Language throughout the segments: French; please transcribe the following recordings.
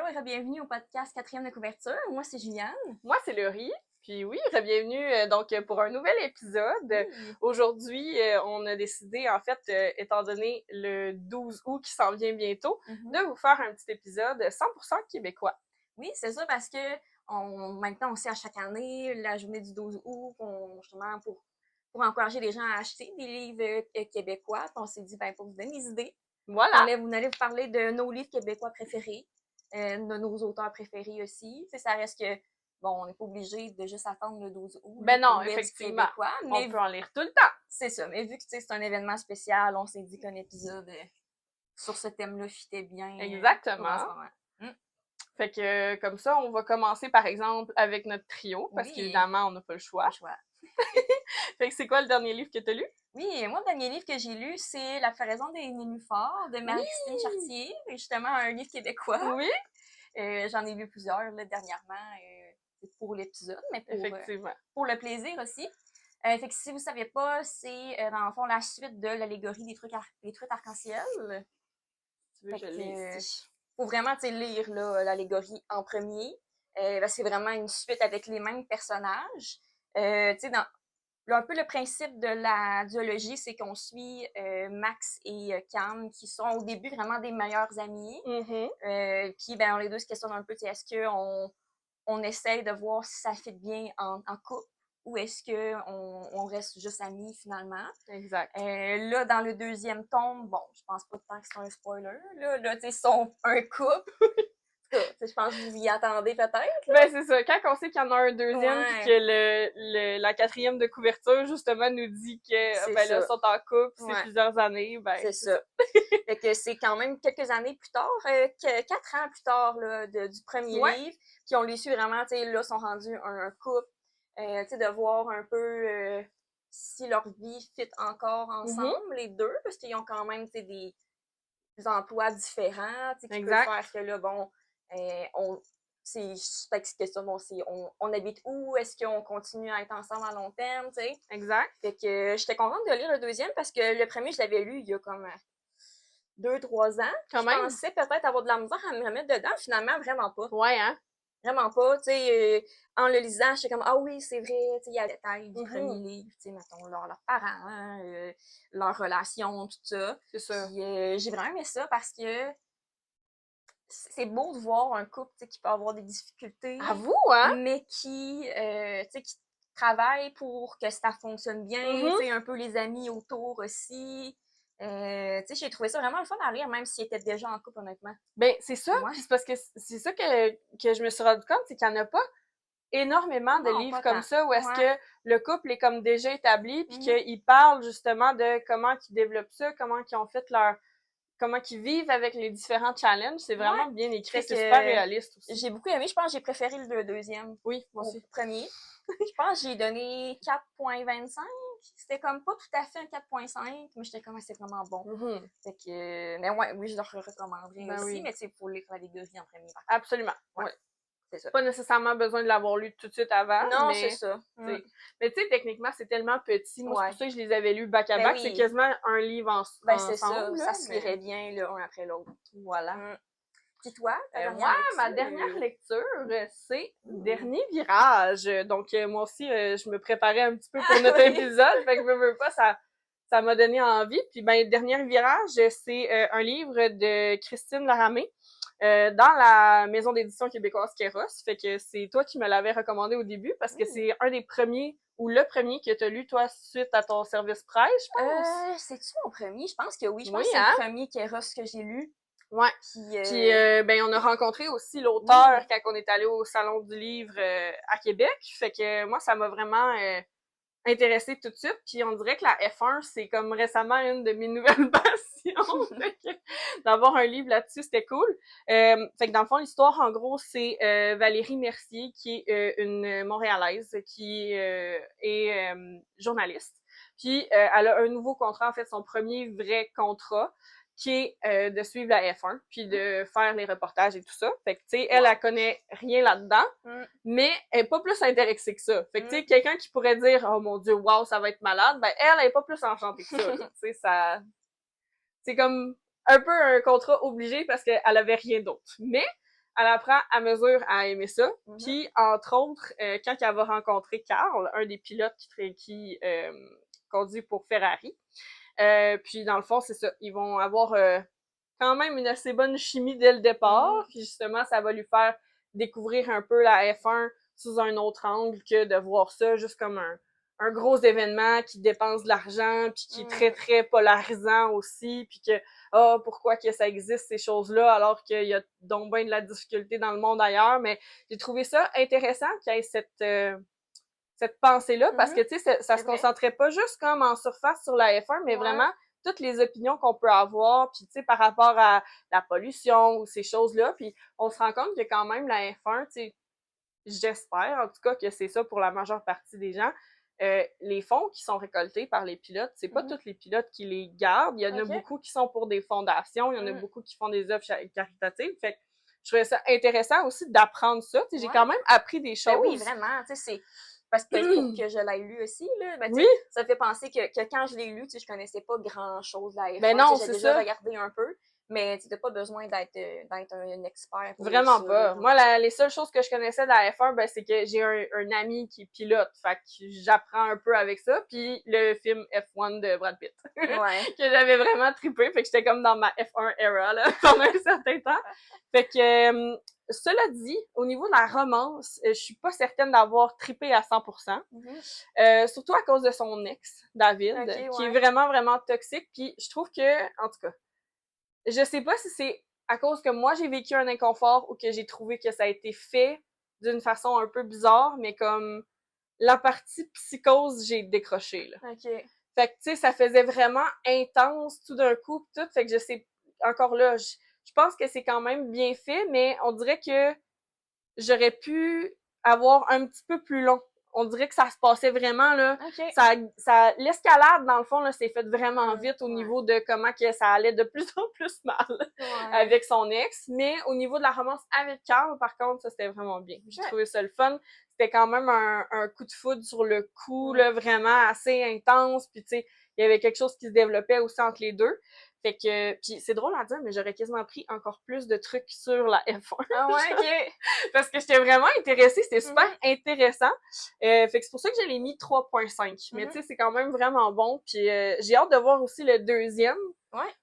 et bienvenue au podcast 4e de couverture. Moi, c'est Juliane. Moi, c'est Laurie. Puis oui, bienvenue donc pour un nouvel épisode. Oui. Aujourd'hui, on a décidé, en fait, étant donné le 12 août qui s'en vient bientôt, de vous faire un petit épisode 100% québécois. Oui, c'est ça, parce que maintenant, on sait à chaque année la journée du 12 août, justement pour encourager les gens à acheter des livres québécois. Puis on s'est dit, pour vous donner des idées, Voilà. on allait vous parler de nos livres québécois préférés, de nos auteurs préférés aussi. Tu sais, ça reste que, bon, on n'est pas obligé de juste attendre le 12 août. Ben non, pour lire du effectivement. québécois, mais On peut en lire tout le temps. c'est ça. Mais vu que c'est un événement spécial, on s'est dit qu'un épisode sur ce thème-là fitait bien. Exactement. Pour en ce moment. Fait que comme ça, on va commencer par exemple avec notre trio, parce Oui. qu'évidemment, on n'a pas le choix. Pas le choix. Fait que c'est quoi le dernier livre que tu as lu? Oui, moi, le dernier livre que j'ai lu, c'est La floraison des nénuphars de Marie-Christine Chartier. Justement, un livre québécois. Oui, J'en ai lu plusieurs là, dernièrement pour l'épisode, mais effectivement. pour le plaisir aussi. Fait que si vous ne savez pas, c'est dans le fond la suite de l'allégorie des trucs arc-en-ciel. Tu veux que je le lise ici? Faut vraiment lire l'allégorie en premier. C'est vraiment une suite avec les mêmes personnages. Un peu le principe de la duologie, c'est qu'on suit Max et Cam, qui sont au début vraiment des meilleurs amis. Mm-hmm. Puis les deux se questionnent un peu, est-ce qu'on essaye de voir si ça fit bien en couple ou est-ce qu'on reste juste amis finalement. Exact. Là, dans le deuxième tome, bon, je pense pas tant que c'est un spoiler, là ils sont un couple. Je pense que vous y attendez peut-être. Ben, c'est ça. Quand on sait qu'il y en a un deuxième, Ouais. puis que la quatrième de couverture, justement, nous dit que, là, ils sont en couple, c'est plusieurs années, c'est ça. Fait que c'est quand même quelques années plus tard, 4 ans plus tard, là, du premier livre, qui ont su vraiment, là, sont rendus un couple, de voir un peu si leur vie fit encore ensemble, les deux, parce qu'ils ont quand même, des emplois différents, qui peuvent faire que, là, bon, c'est question, bon, on habite où, est-ce qu'on continue à être ensemble à long terme, tu sais. Exact. Fait que j'étais contente de lire le deuxième parce que le premier, je l'avais lu il y a comme 2-3 ans. Quand même. Je pensais peut-être avoir de la misère à me remettre dedans, finalement, vraiment pas. Ouais, hein? Vraiment pas, tu sais, en le lisant, j'étais comme, ah oui, c'est vrai, tu sais, il y a les détails du premier livre, tu sais, mettons, leurs parents, leur relation, tout ça. C'est ça. Puis j'ai vraiment aimé ça parce que c'est beau de voir un couple, tu sais, qui peut avoir des difficultés. À vous, hein? Mais qui, tu sais, qui travaille pour que ça fonctionne bien, tu sais, un peu les amis autour aussi. Tu sais, j'ai trouvé ça vraiment le fun à lire, même s'ils étaient déjà en couple, honnêtement. Ben, c'est ça. Ouais. C'est parce que c'est ça que je me suis rendu compte, c'est qu'il n'y en a pas énormément de livres comme ça où est-ce que le couple est comme déjà établi, puis qu'ils parlent justement de comment ils développent ça, comment ils ont fait comment ils vivent avec les différents challenges. C'est vraiment bien écrit, c'est super réaliste aussi. J'ai beaucoup aimé, je pense que j'ai préféré le deuxième. Oui, moi aussi. Le premier. Je pense que j'ai donné 4.25. C'était comme pas tout à fait un 4.5, mais j'étais comme, c'est vraiment bon. Fait que, mais oui, je le recommanderais aussi, oui. mais c'est pour lire l'allégorie en premier. Absolument, ouais. C'est ça. Pas nécessairement besoin de l'avoir lu tout de suite avant. Non, mais c'est ça. Mais tu sais, techniquement, c'est tellement petit. Moi, c'est pour ça que je les avais lus back-à-back. Oui. C'est quasiment un livre ensemble. C'est ça. Ça se lirait bien, là, un après l'autre. Voilà. Puis toi, moi, ma dernière lecture, c'est Dernier virage. Donc, moi aussi, je me préparais un petit peu pour notre épisode. Fait que je veux pas, ça m'a donné envie. Puis, Dernier virage, c'est un livre de Christine Laramé. Dans la maison d'édition québécoise Kéros. Fait que c'est toi qui me l'avais recommandé au début parce que c'est un des premiers ou le premier que tu as lu, toi, suite à ton service presse, je pense. C'est-tu mon premier? Je pense que oui. Je pense que c'est le premier Kéros que j'ai lu. Ouais. Puis on a rencontré aussi l'auteur quand on est allé au Salon du livre à Québec. Fait que moi, ça m'a vraiment intéressée tout de suite. Puis on dirait que la F1, c'est comme récemment une de mes nouvelles passions. Fait que d'avoir un livre là-dessus, c'était cool. Fait que dans le fond, l'histoire, en gros, c'est Valérie Mercier, qui est une Montréalaise, qui est journaliste. Puis elle a un nouveau contrat, en fait, son premier vrai contrat, qui est de suivre la F1, puis de faire les reportages et tout ça. Fait que, tu sais, elle connaît rien là-dedans, mais elle est pas plus intéressée que ça. Fait que, tu sais, quelqu'un qui pourrait dire « Oh mon Dieu, wow, ça va être malade », elle est pas plus enchantée que ça. Tu sais, ça... C'est comme un peu un contrat obligé parce qu'elle avait rien d'autre. Mais elle apprend à mesure à aimer ça. Puis, entre autres, quand elle va rencontrer Carl, un des pilotes qui conduit pour Ferrari, puis dans le fond, c'est ça, ils vont avoir quand même une assez bonne chimie dès le départ, puis justement, ça va lui faire découvrir un peu la F1 sous un autre angle que de voir ça juste comme un gros événement qui dépense de l'argent, puis qui est très, très polarisant aussi, puis que, pourquoi que ça existe, ces choses-là, alors qu'il y a donc bien de la difficulté dans le monde ailleurs, mais j'ai trouvé ça intéressant qu'il y ait cette pensée-là, parce que, tu sais, ça se concentrait pas juste comme en surface sur la F1, mais vraiment toutes les opinions qu'on peut avoir, puis, tu sais, par rapport à la pollution ou ces choses-là, puis on se rend compte que quand même, la F1, tu sais, j'espère, en tout cas, que c'est ça pour la majeure partie des gens. Les fonds qui sont récoltés par les pilotes, c'est pas tous les pilotes qui les gardent. Il y en a beaucoup qui sont pour des fondations, il y en a beaucoup qui font des œuvres caritatives. Fait que je trouvais ça intéressant aussi d'apprendre ça. J'ai quand même appris des choses. Ben oui, vraiment. Tu sais, c'est parce que pour que je l'aie lu aussi, là, ben, ça fait penser que quand je l'ai lu, tu sais, je connaissais pas grand-chose de la F1. Ben non, j'ai déjà regardé un peu. Mais tu n'as pas besoin d'être un expert. Vraiment pas. Moi, les seules choses que je connaissais de la F1, ben, c'est que j'ai un ami qui est pilote. Fait que j'apprends un peu avec ça. Puis le film F1 de Brad Pitt. Que j'avais vraiment trippé. Fait que j'étais comme dans ma F1 era, là, pendant un certain temps. Fait que, cela dit, au niveau de la romance, je suis pas certaine d'avoir trippé à 100%. Surtout à cause de son ex, David, qui est vraiment, vraiment toxique. Puis je trouve que, en tout cas, je sais pas si c'est à cause que moi j'ai vécu un inconfort ou que j'ai trouvé que ça a été fait d'une façon un peu bizarre, mais comme la partie psychose, j'ai décroché, là. Fait que, tu sais, ça faisait vraiment intense tout d'un coup, tout. Fait que je sais, encore là, je pense que c'est quand même bien fait, mais on dirait que j'aurais pu avoir un petit peu plus long. On dirait que ça se passait vraiment, là. L'escalade, dans le fond, là, s'est faite vraiment vite au niveau de comment que ça allait de plus en plus mal avec son ex. Mais au niveau de la romance avec Carl, par contre, ça, c'était vraiment bien. J'ai trouvé ça le fun. C'était quand même un coup de foudre sur le coup, là, vraiment assez intense. Puis, tu sais, il y avait quelque chose qui se développait aussi entre les deux. Fait que, puis c'est drôle à dire, mais j'aurais quasiment pris encore plus de trucs sur la F1. Ah ouais, ok. Parce que j'étais vraiment intéressée, c'était super intéressant. Fait que c'est pour ça que je l'ai mis 3.5. Mais tu sais, c'est quand même vraiment bon. Puis j'ai hâte de voir aussi le deuxième.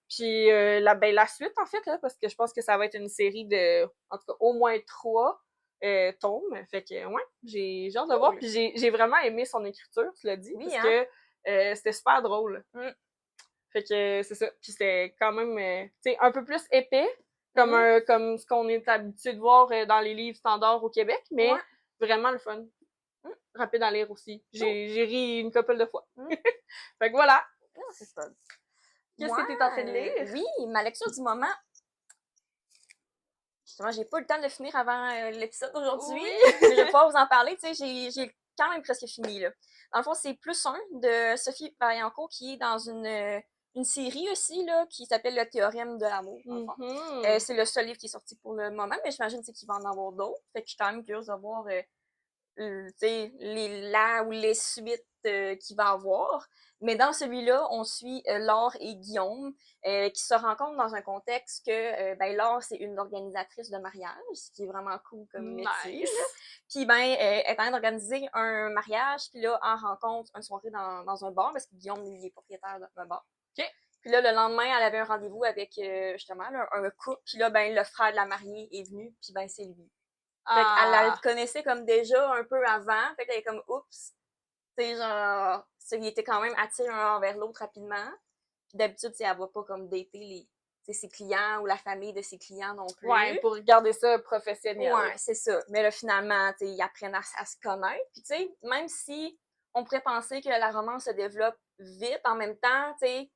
Puis la suite, en fait, là, parce que je pense que ça va être une série de, en tout cas, au moins 3 tomes. Fait que, j'ai hâte de voir. Puis j'ai vraiment aimé son écriture, tu l'as dit, parce que c'était super drôle. Fait que c'est ça. Puis c'était quand même, tu sais, un peu plus épais, comme ce qu'on est habitué de voir dans les livres standards au Québec, mais vraiment le fun. Rapide à lire aussi. J'ai ri une couple de fois. Fait que voilà. C'est fun. Qu'est-ce que t'es en train de lire? Oui, ma lecture du moment. Justement, j'ai pas eu le temps de le finir avant l'épisode d'aujourd'hui. Mais je vais pouvoir vous en parler. Tu sais, j'ai quand même presque fini, là. Dans le fond, c'est Plus un de Sophie Vaillancourt qui est dans une série aussi, là, qui s'appelle Le Théorème de l'amour. C'est le seul livre qui est sorti pour le moment, mais j'imagine qu'il va en avoir d'autres. Fait que je suis quand même curieuse de voir là ou les suites qu'il va avoir. Mais dans celui-là, on suit Laure et Guillaume qui se rencontrent dans un contexte que Laure, c'est une organisatrice de mariage, ce qui est vraiment cool comme métier. Puis elle est en train d'organiser un mariage, puis là, en rencontre une soirée dans un bar, parce que Guillaume, lui, il est propriétaire d'un bar. Puis là, le lendemain, elle avait un rendez-vous avec justement là, un couple, puis là, le frère de la mariée est venu, puis c'est lui. Fait qu'elle la connaissait comme déjà un peu avant. Fait qu'elle est comme, oups. Tu sais, genre, il était quand même attiré un envers l'autre rapidement. Puis d'habitude, elle va pas comme dater ses clients ou la famille de ses clients non plus. Ouais, pour garder ça professionnel. Ouais, c'est ça. Mais là, finalement, tu sais, ils apprennent à se connaître. Puis tu sais, même si on pourrait penser que la romance se développe vite, en même temps, tu sais,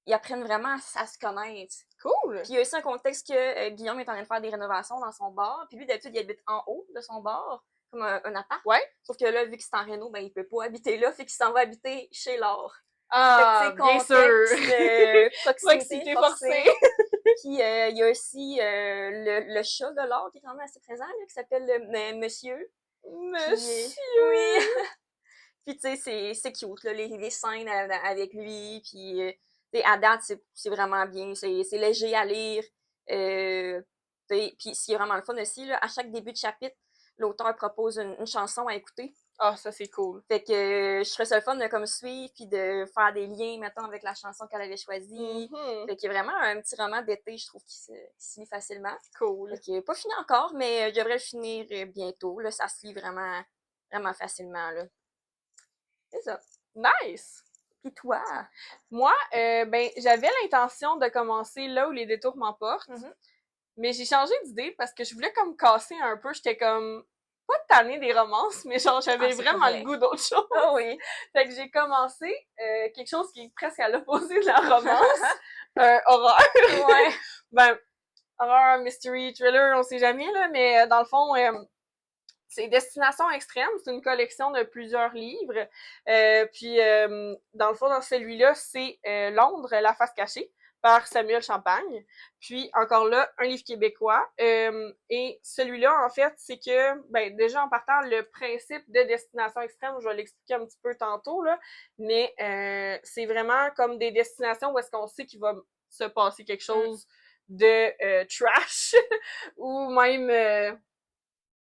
ils apprennent vraiment à se connaître. Cool! Puis il y a aussi un contexte que Guillaume est en train de faire des rénovations dans son bar. Puis lui, d'habitude, il habite en haut de son bar, comme un appart. Sauf que là, vu qu'il est en réno, il peut pas habiter là, fait qu'il s'en va habiter chez Laure. Bien sûr! Toxicité forcée. Puis il y a aussi le chat de Laure qui est quand même assez présent, là, qui s'appelle Monsieur. Oui! Puis tu sais, c'est cute, là, les scènes avec lui, puis à date, c'est vraiment bien, c'est léger à lire. écouter. Puis ce qui est vraiment le fun aussi, là, à chaque début de chapitre, l'auteur propose une chanson à écouter. Ah, ça, c'est cool. Fait que je trouvais ça le fun de comme suivre puis de faire des liens, mettons, avec la chanson qu'elle avait choisie. Fait qu'il y a vraiment un petit roman d'été, je trouve, qui se lit facilement. Cool. Fait que pas fini encore, mais je devrais le finir bientôt. Là, ça se lit vraiment, vraiment facilement, là. C'est ça. Nice! Puis toi? Moi, ben, j'avais l'intention de commencer Là où les détours m'emportent, mais j'ai changé d'idée parce que je voulais comme casser un peu. J'étais comme pas tannée des romances, mais genre j'avais vraiment le goût d'autre chose. Ah oui. Fait que j'ai commencé quelque chose qui est presque à l'opposé de la romance, horreur. Ouais. Ben, horreur, mystery, thriller, on sait jamais là, mais dans le fond, c'est Destination Extrême, c'est une collection de plusieurs livres. Puis dans le fond, dans celui-là, c'est Londres, la face cachée, par Samuel Champagne. Puis, encore là, un livre québécois. Et celui-là, en fait, c'est que, ben, déjà en partant, le principe de Destination Extrême, je vais l'expliquer un petit peu tantôt, là, mais c'est vraiment comme des destinations où est-ce qu'on sait qu'il va se passer quelque chose de trash, ou même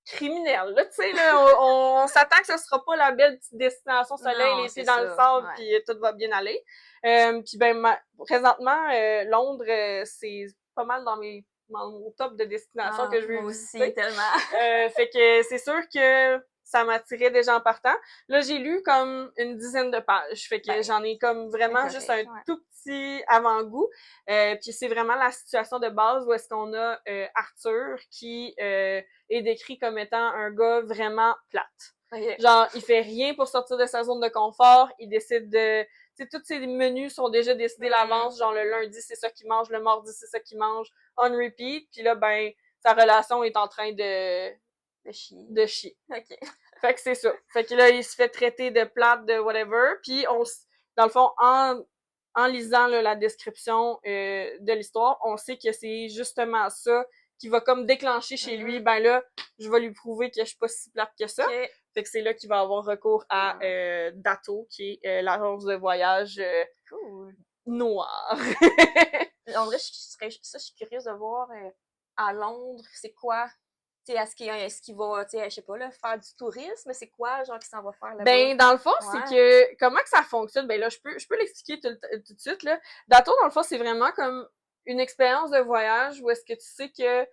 criminel, là, tu sais, là, on s'attend que ce sera pas la belle petite destination soleil, l'été dans le sable, puis tout va bien aller. Puis ben, présentement, Londres, c'est pas mal dans mon top de destinations que je veux visiter. Aussi, tellement. Fait que c'est sûr que ça m'attirait déjà en partant. Là, j'ai lu comme une dizaine de pages. Fait que j'en ai comme vraiment juste un tout petit avant-goût. Puis c'est vraiment la situation de base où est-ce qu'on a Arthur qui est décrit comme étant un gars vraiment plate. Genre, il fait rien pour sortir de sa zone de confort. Il décide de... Tu sais, tous ses menus sont déjà décidés l'avance. Genre, le lundi, c'est ça qu'il mange. Le mardi, c'est ça qu'il mange. On repeat. Puis là, ben, sa relation est en train de chier. OK. Fait que c'est ça. Fait que là, il se fait traiter de plate, de whatever. Puis, dans le fond, en lisant là, la description de l'histoire, on sait que c'est justement ça qui va comme déclencher chez lui. Ben là, je vais lui prouver que je suis pas si plate que ça. Okay. Fait que c'est là qu'il va avoir recours à Dato, qui est l'agence de voyage noire. En vrai, je suis curieuse de voir à Londres, c'est quoi? Est-ce qu'il va, je sais pas, là, faire du tourisme? C'est quoi, genre, qu'il s'en va faire là-bas? Ben, dans le fond, c'est que, comment que ça fonctionne? Ben là, je peux l'expliquer tout de suite, là. Dato, dans le fond, c'est vraiment comme une expérience de voyage où est-ce que tu sais que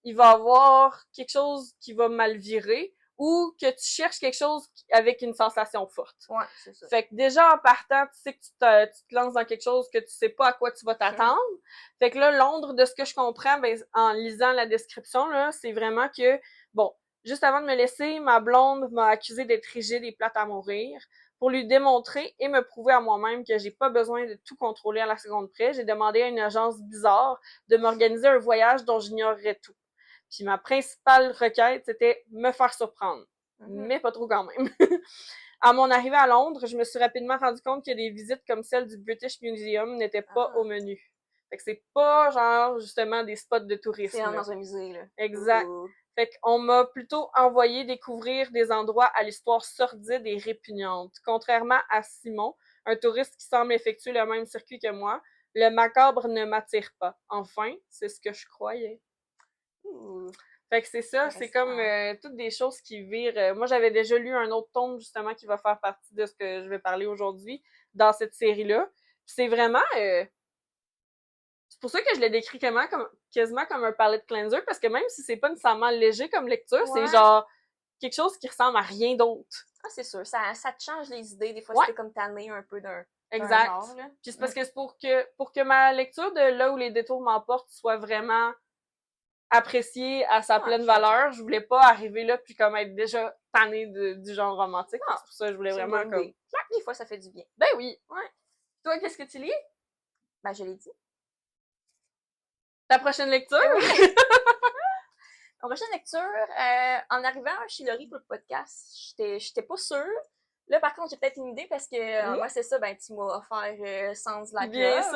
il va y avoir quelque chose qui va mal virer ou que tu cherches quelque chose avec une sensation forte. Ouais, c'est ça. Fait que déjà, en partant, tu sais que tu te lances dans quelque chose que tu sais pas à quoi tu vas t'attendre. Fait que là, Londres, de ce que je comprends, ben, en lisant la description, là, c'est vraiment que, bon, juste avant de me laisser, ma blonde m'a accusée d'être rigide et plate à mourir. Pour lui démontrer et me prouver à moi-même que j'ai pas besoin de tout contrôler à la seconde près, j'ai demandé à une agence bizarre de m'organiser un voyage dont j'ignorerais tout. Puis ma principale requête, c'était me faire surprendre. Mais pas trop quand même. À mon arrivée à Londres, je me suis rapidement rendu compte que des visites comme celle du British Museum n'étaient pas au menu. Fait que c'est pas genre justement des spots de tourisme. C'est dans un musée, là. Exact. Fait qu'on m'a plutôt envoyé découvrir des endroits à l'histoire sordide et répugnante. Contrairement à Simon, un touriste qui semble effectuer le même circuit que moi, le macabre ne m'attire pas. Enfin, c'est ce que je croyais. Fait que c'est ça, c'est comme toutes des choses qui virent. Moi, j'avais déjà lu un autre tome, justement, qui va faire partie de ce que je vais parler aujourd'hui, dans cette série-là. Puis c'est vraiment... c'est pour ça que je l'ai décrit quasiment comme un palette cleanser, parce que même si c'est pas nécessairement léger comme lecture, c'est genre quelque chose qui ressemble à rien d'autre. Ah, c'est sûr, ça te change les idées. Des fois, c'était comme tanné un peu d'un genre, là. Puis c'est parce que c'est pour que ma lecture de Là où les détours m'emportent soit vraiment appréciée à sa pleine valeur. Je voulais pas arriver là puis comme être déjà tannée du genre romantique. C'est pour ça que je voulais vraiment comme... Des fois, ça fait du bien. Ben oui. Ouais. Toi, qu'est-ce que tu lis? Ben, je l'ai dit. Ta prochaine lecture? Ma prochaine lecture, en arrivant chez Laurie pour le podcast, j'étais pas sûre. Là, par contre, j'ai peut-être une idée parce que moi, c'est ça, ben, tu m'as offert Sounds Like Love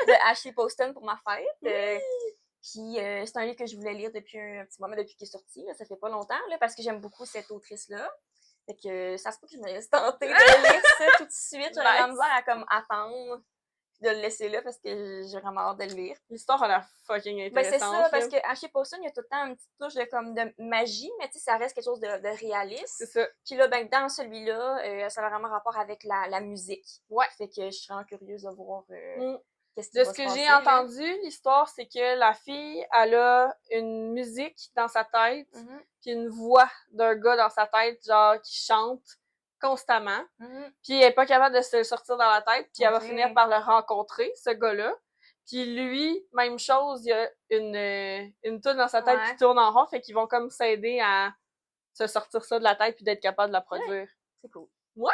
de Ashley Poston pour ma fête. Puis c'est un livre que je voulais lire depuis un petit moment, depuis qu'il est sorti. Là, ça fait pas longtemps, là, parce que j'aime beaucoup cette autrice-là. Fait que ça se peut que je me laisse tenter de lire ça tout de suite. J'aurais la misère à comme attendre. de le laisser là parce que j'ai vraiment hâte de le lire. L'histoire a l'air fucking intéressante. Ben, c'est ça, parce que H.P. Poston, il y a tout le temps une petite touche de magie, mais tu sais, ça reste quelque chose de réaliste. C'est ça. Puis là, ben, dans celui-là, ça a vraiment rapport avec la musique. Ouais. Fait que je suis vraiment curieuse de voir qu'est-ce qui de va ce que se j'ai passer, entendu, l'histoire, c'est que la fille, elle a une musique dans sa tête, puis une voix d'un gars dans sa tête, genre, qui chante constamment. Puis elle est pas capable de se le sortir dans la tête, puis elle va finir par le rencontrer, ce gars-là. Puis lui, même chose, il y a une toune dans sa tête qui tourne en rond, fait qu'ils vont comme s'aider à se sortir ça de la tête puis d'être capable de la produire. C'est cool. Ouais.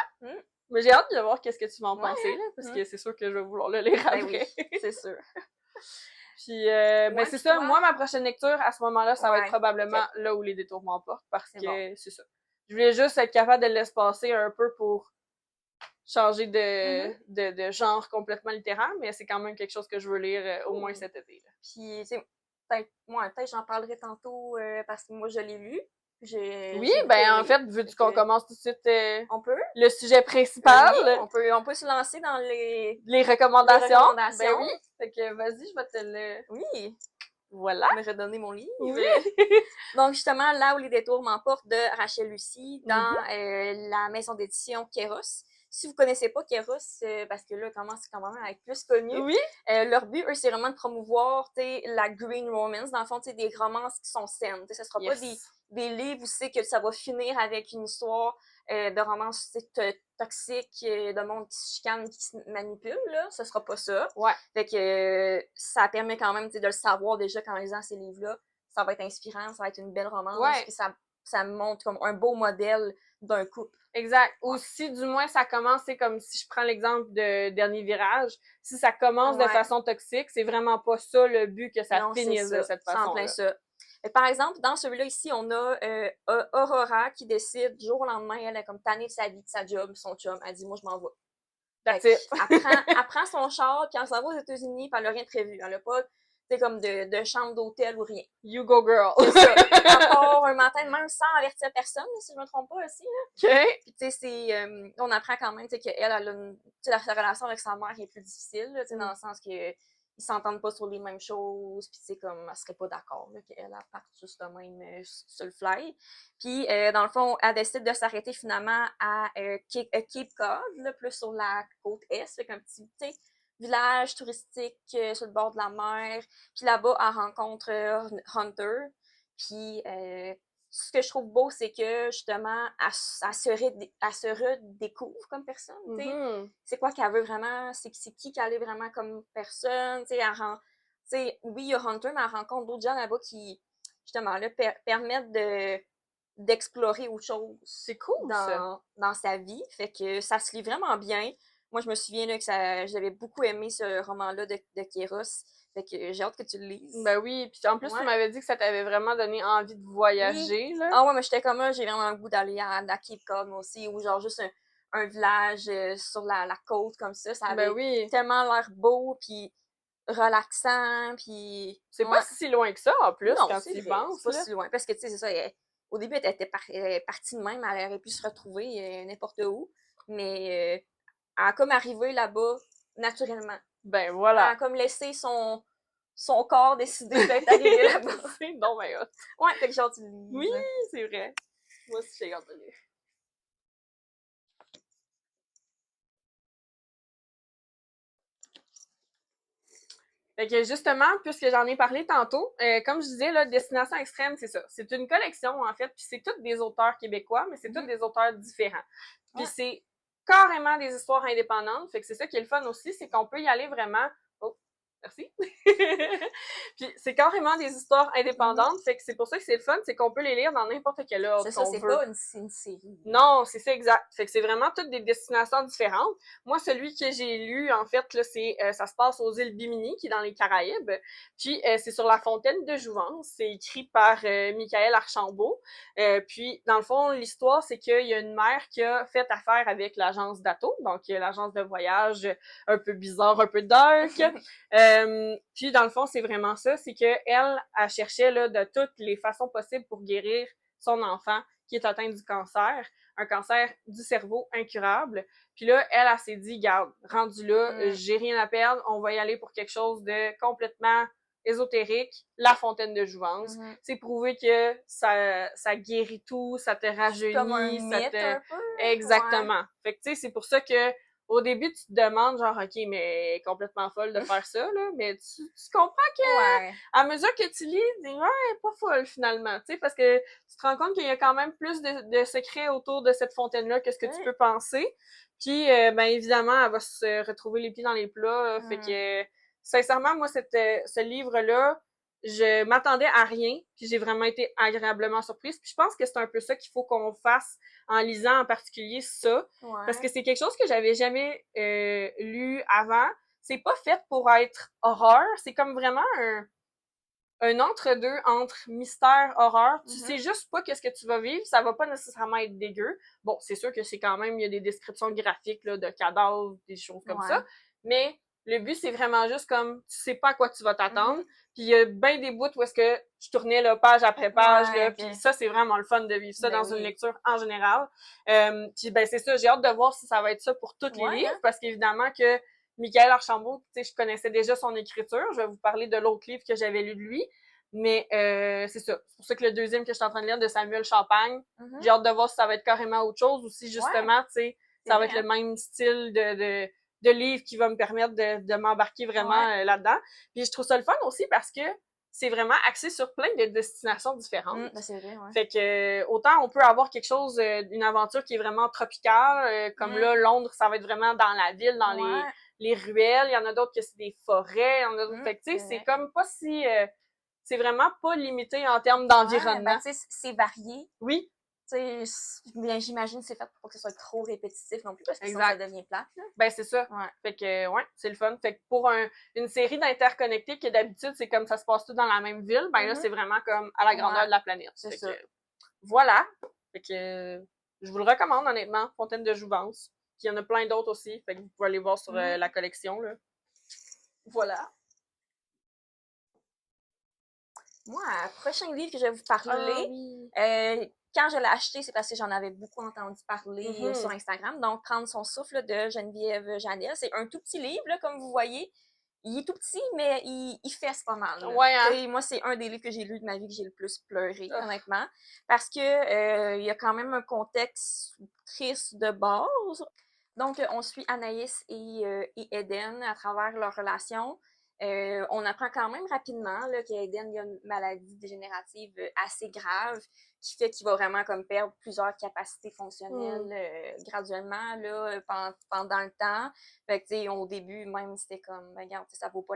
Mais j'ai hâte de voir qu'est-ce que tu vas en penser, là, parce que c'est sûr que je vais vouloir le lire après. Oui, c'est sûr. Puis, ben c'est ça, moi, ma prochaine lecture, à ce moment-là, ça va être probablement là où les détours m'emportent, parce que c'est ça. Je voulais juste être capable de laisser passer un peu pour changer de genre complètement littéraire, mais c'est quand même quelque chose que je veux lire au moins cet été. Là. Puis, tu sais, peut-être j'en parlerai tantôt parce que moi, je l'ai lu. Oui, ben en fait, vu qu'on commence tout de suite on peut. Le sujet principal. Oui, on peut se lancer dans les recommandations. Ben oui. Fait que vas-y, je vais te le... Oui. Voilà. Me redonner mon livre. Oui. Donc, justement, Là où les détours m'emportent de Rachel Lucy dans la maison d'édition Kéros. Si vous connaissez pas Kéros, parce que là, commence quand même à être plus connu. Oui. Leur but, eux, c'est vraiment de promouvoir, la green romance. Dans le fond, des romances qui sont saines. Ce sera pas des livres où c'est que ça va finir avec une histoire de romance toxique, de monde qui se chicane, qui se manipule, là. Ce sera pas ça. Ouais. Fait que ça permet quand même de le savoir déjà qu'en lisant ces livres-là, ça va être inspirant, ça va être une belle romance. Ouais. Puis ça montre comme un beau modèle d'un couple. Exact. Ou si du moins ça commence, c'est comme si je prends l'exemple de Dernier Virage, si ça commence de façon toxique, c'est vraiment pas ça le but que ça finisse de cette façon-là. C'est en plein ça. Par exemple, dans celui-là ici, on a Aurora qui décide, du jour au lendemain, elle est comme tannée de sa vie, de sa job, son chum. Elle dit, moi, je m'en vais. Elle prend son char, puis elle s'en va aux États-Unis, puis elle n'a rien prévu. Elle n'a pas, comme de chambre d'hôtel ou rien. You go, girl! C'est ça. Elle part un matin, même sans avertir personne, si je me trompe pas aussi. Là. OK. Puis, tu sais, on apprend quand même qu'elle a sa relation avec sa mère est plus difficile, là, dans le sens que ils s'entendent pas sur les mêmes choses, puis c'est comme, elle serait pas d'accord, qu'elle parte juste de même sur le fly. Puis, dans le fond, elle décide de s'arrêter finalement à Cape Cod, là, plus sur la côte est, fait qu'un petit, village touristique sur le bord de la mer. Puis là-bas, elle rencontre Hunter. Puis, ce que je trouve beau, c'est que, justement, elle se redécouvre comme personne, C'est quoi qu'elle veut vraiment? C'est qui qu'elle est vraiment comme personne? Oui, il y a Hunter, mais elle rencontre d'autres gens là-bas qui, justement, là, permettent d'explorer autre chose. C'est cool, dans sa vie. Fait que ça se lit vraiment bien. Moi, je me souviens là, que j'avais beaucoup aimé ce roman-là de Kéros. Fait que j'ai hâte que tu le lises. Ben oui, puis en plus, tu m'avais dit que ça t'avait vraiment donné envie de voyager, là. Ah ouais, mais j'étais comme là, j'ai vraiment le goût d'aller à Cape Cod, moi aussi, ou genre juste un village sur la côte comme ça. Ça avait tellement l'air beau, puis relaxant, puis... C'est pas si loin que ça, en plus, quand tu y penses. C'est pas si loin, parce que, tu sais, c'est ça, au début, elle était partie de même, elle aurait pu se retrouver n'importe où, mais elle a comme arrivé là-bas naturellement. Ben voilà. Elle a comme laissé son corps décider d'être arrivé là-bas. C'est non, mais ouais, fait que genre tu le lis. Oui, c'est vrai. Moi aussi, j'ai hâte de lire. Fait que justement, puisque j'en ai parlé tantôt, comme je disais, là, Destination Extrême, c'est ça. C'est une collection, en fait, puis c'est tous des auteurs québécois, mais c'est tous des auteurs différents. Puis c'est carrément des histoires indépendantes, fait que c'est ça qui est le fun aussi, c'est qu'on peut y aller vraiment... Oh, merci! Puis c'est carrément des histoires indépendantes, fait que c'est pour ça que c'est le fun, c'est qu'on peut les lire dans n'importe quel ordre qu'on veut. C'est ça, c'est pas une série. Non, c'est ça, exact. Fait que c'est vraiment toutes des destinations différentes. Moi, celui que j'ai lu, en fait, là, ça se passe aux îles Bimini, qui est dans les Caraïbes. Puis, c'est sur la fontaine de Jouvence. C'est écrit par Michael Archambault. Puis, dans le fond, l'histoire, c'est qu'il y a une mère qui a fait affaire avec l'agence d'Ato, donc l'agence de voyage un peu bizarre, un peu dark. Puis, dans le fond, c'est vraiment ça, c'est qu'elle cherchait là, de toutes les façons possibles pour guérir son enfant qui est atteint du cancer, un cancer du cerveau incurable. Puis là, elle s'est dit, garde, rendu là, j'ai rien à perdre, on va y aller pour quelque chose de complètement ésotérique, la fontaine de jouvence. C'est prouvé que ça guérit tout, ça te rajeunit, comme un mythe, un peu. Exactement. Fait que tu sais, c'est pour ça que au début, tu te demandes, genre, OK, mais elle est complètement folle de faire ça, là, mais tu comprends que, à mesure que tu lis, tu dis, ouais, elle est pas folle, finalement, tu sais, parce que tu te rends compte qu'il y a quand même plus de secrets autour de cette fontaine-là que ce que tu peux penser. Puis, ben, évidemment, elle va se retrouver les pieds dans les plats, fait que, sincèrement, moi, ce livre-là, je m'attendais à rien, puis j'ai vraiment été agréablement surprise. Puis je pense que c'est un peu ça qu'il faut qu'on fasse en lisant en particulier ça, parce que c'est quelque chose que j'avais jamais lu avant. C'est pas fait pour être horreur, c'est comme vraiment un entre-deux entre mystère, horreur. Tu sais juste pas qu'est-ce que tu vas vivre, ça va pas nécessairement être dégueu. Bon, c'est sûr que c'est quand même, il y a des descriptions graphiques là, de cadavres, des choses comme ça, mais le but, c'est vraiment juste comme, tu sais pas à quoi tu vas t'attendre, puis il y a bien des bouts où est-ce que je tournais là, page après page, là, puis ça, c'est vraiment le fun de vivre ça dans une lecture en général. Puis ben c'est ça, j'ai hâte de voir si ça va être ça pour tous les livres, parce qu'évidemment que Michael Archambault, tu sais, je connaissais déjà son écriture, je vais vous parler de l'autre livre que j'avais lu de lui, mais c'est ça. C'est pour ça que le deuxième que je suis en train de lire de Samuel Champagne, j'ai hâte de voir si ça va être carrément autre chose ou si justement, tu sais, ça va être le même style de livre qui va me permettre de m'embarquer vraiment là-dedans. Puis je trouve ça le fun aussi parce que c'est vraiment axé sur plein de destinations différentes. C'est vrai, Fait que autant on peut avoir quelque chose, une aventure qui est vraiment tropicale, comme là, Londres, ça va être vraiment dans la ville, dans les ruelles. Il y en a d'autres que c'est des forêts. Il y en a d'autres. Fait que tu sais, c'est comme pas si... c'est vraiment pas limité en termes d'environnement. Ben, tu sais, c'est varié. Oui. Tu sais, bien, j'imagine que c'est fait pour pas que ce soit trop répétitif non plus, parce que sinon ça devient plate, là. Ben, c'est ça. Fait que, c'est le fun. Fait que pour une série d'interconnectés que d'habitude, c'est comme ça se passe tout dans la même ville, ben là, c'est vraiment comme à la grandeur de la planète. C'est ça. Voilà. Fait que, je vous le recommande, honnêtement, Fontaine de Jouvence. Puis il y en a plein d'autres aussi. Fait que vous pouvez aller voir sur la collection, là. Voilà. Moi, le prochain livre que je vais vous parler, quand je l'ai acheté, c'est parce que j'en avais beaucoup entendu parler sur Instagram. Donc, Prendre son souffle de Geneviève Janel. C'est un tout petit livre, là, comme vous voyez. Il est tout petit, mais il fesse pas mal. Moi, c'est un des livres que j'ai lu de ma vie que j'ai le plus pleuré, honnêtement. Parce que il y a quand même un contexte triste de base. Donc, on suit Anaïs et Eden à travers leur relation. On apprend quand même rapidement qu'Eden a une maladie dégénérative assez grave qui fait qu'il va vraiment comme perdre plusieurs capacités fonctionnelles graduellement là, pendant le temps. Fait que, au début, même, c'était comme, ben, regarde, ça vaut pas,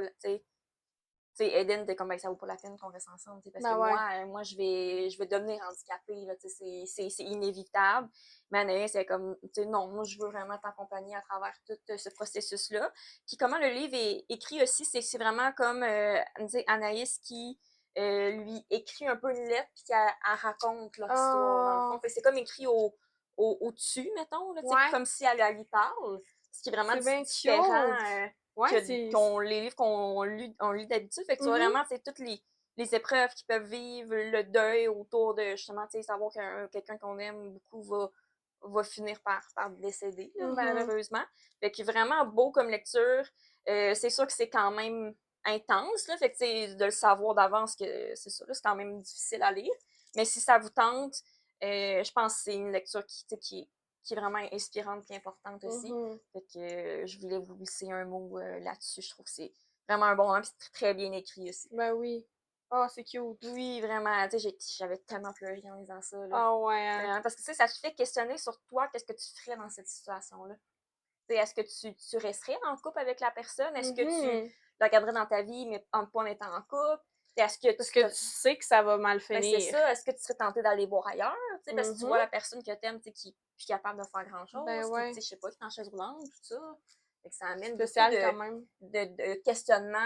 Eden était comme, ben, ça vaut pas la peine qu'on reste ensemble, parce que moi, je vais devenir handicapée, là, c'est inévitable. Mais Anaïs, c'est comme, non, moi, je veux vraiment t'accompagner à travers tout ce processus-là. Puis comment le livre est écrit aussi, c'est vraiment comme, Anaïs qui lui écrit un peu une lettre, puis qu'elle raconte leur histoire, dans le fond. Fait que c'est comme écrit au-dessus, mettons, là, comme si elle lui parle. Ce qui est vraiment différent. Les livres qu'on lit d'habitude. Fait que tu vois vraiment, c'est toutes les épreuves qu'ils peuvent vivre, le deuil autour de, justement, tu sais, savoir que quelqu'un qu'on aime beaucoup va finir par décéder, malheureusement. Fait que vraiment beau comme lecture. C'est sûr que c'est quand même intense, là. Fait que, tu sais, de le savoir d'avance que c'est sûr, c'est quand même difficile à lire. Mais si ça vous tente, je pense que c'est une lecture qui est vraiment inspirante et importante aussi. Fait que je voulais vous glisser un mot là-dessus. Je trouve que c'est vraiment un bon roman, c'est très bien écrit aussi. Ben oui. Oh, c'est cute. Oui, vraiment. Tu sais, j'avais tellement pleuré en lisant ça. Ah ouais. Parce que, tu sais, ça te fait questionner sur toi, qu'est-ce que tu ferais dans cette situation-là. Est-ce que tu resterais en couple avec la personne? Est-ce que tu la garderais dans ta vie, mais pas en étant en couple? Parce que tu sais que ça va mal finir. Ben, c'est ça. Est-ce que tu serais tenté d'aller voir ailleurs? Parce que tu vois la personne que t'aimes qui est plus capable de faire grand-chose. Je sais pas, qui est en chaise roulante, tout ça. Fait que ça amène spécial quand même. De questionnement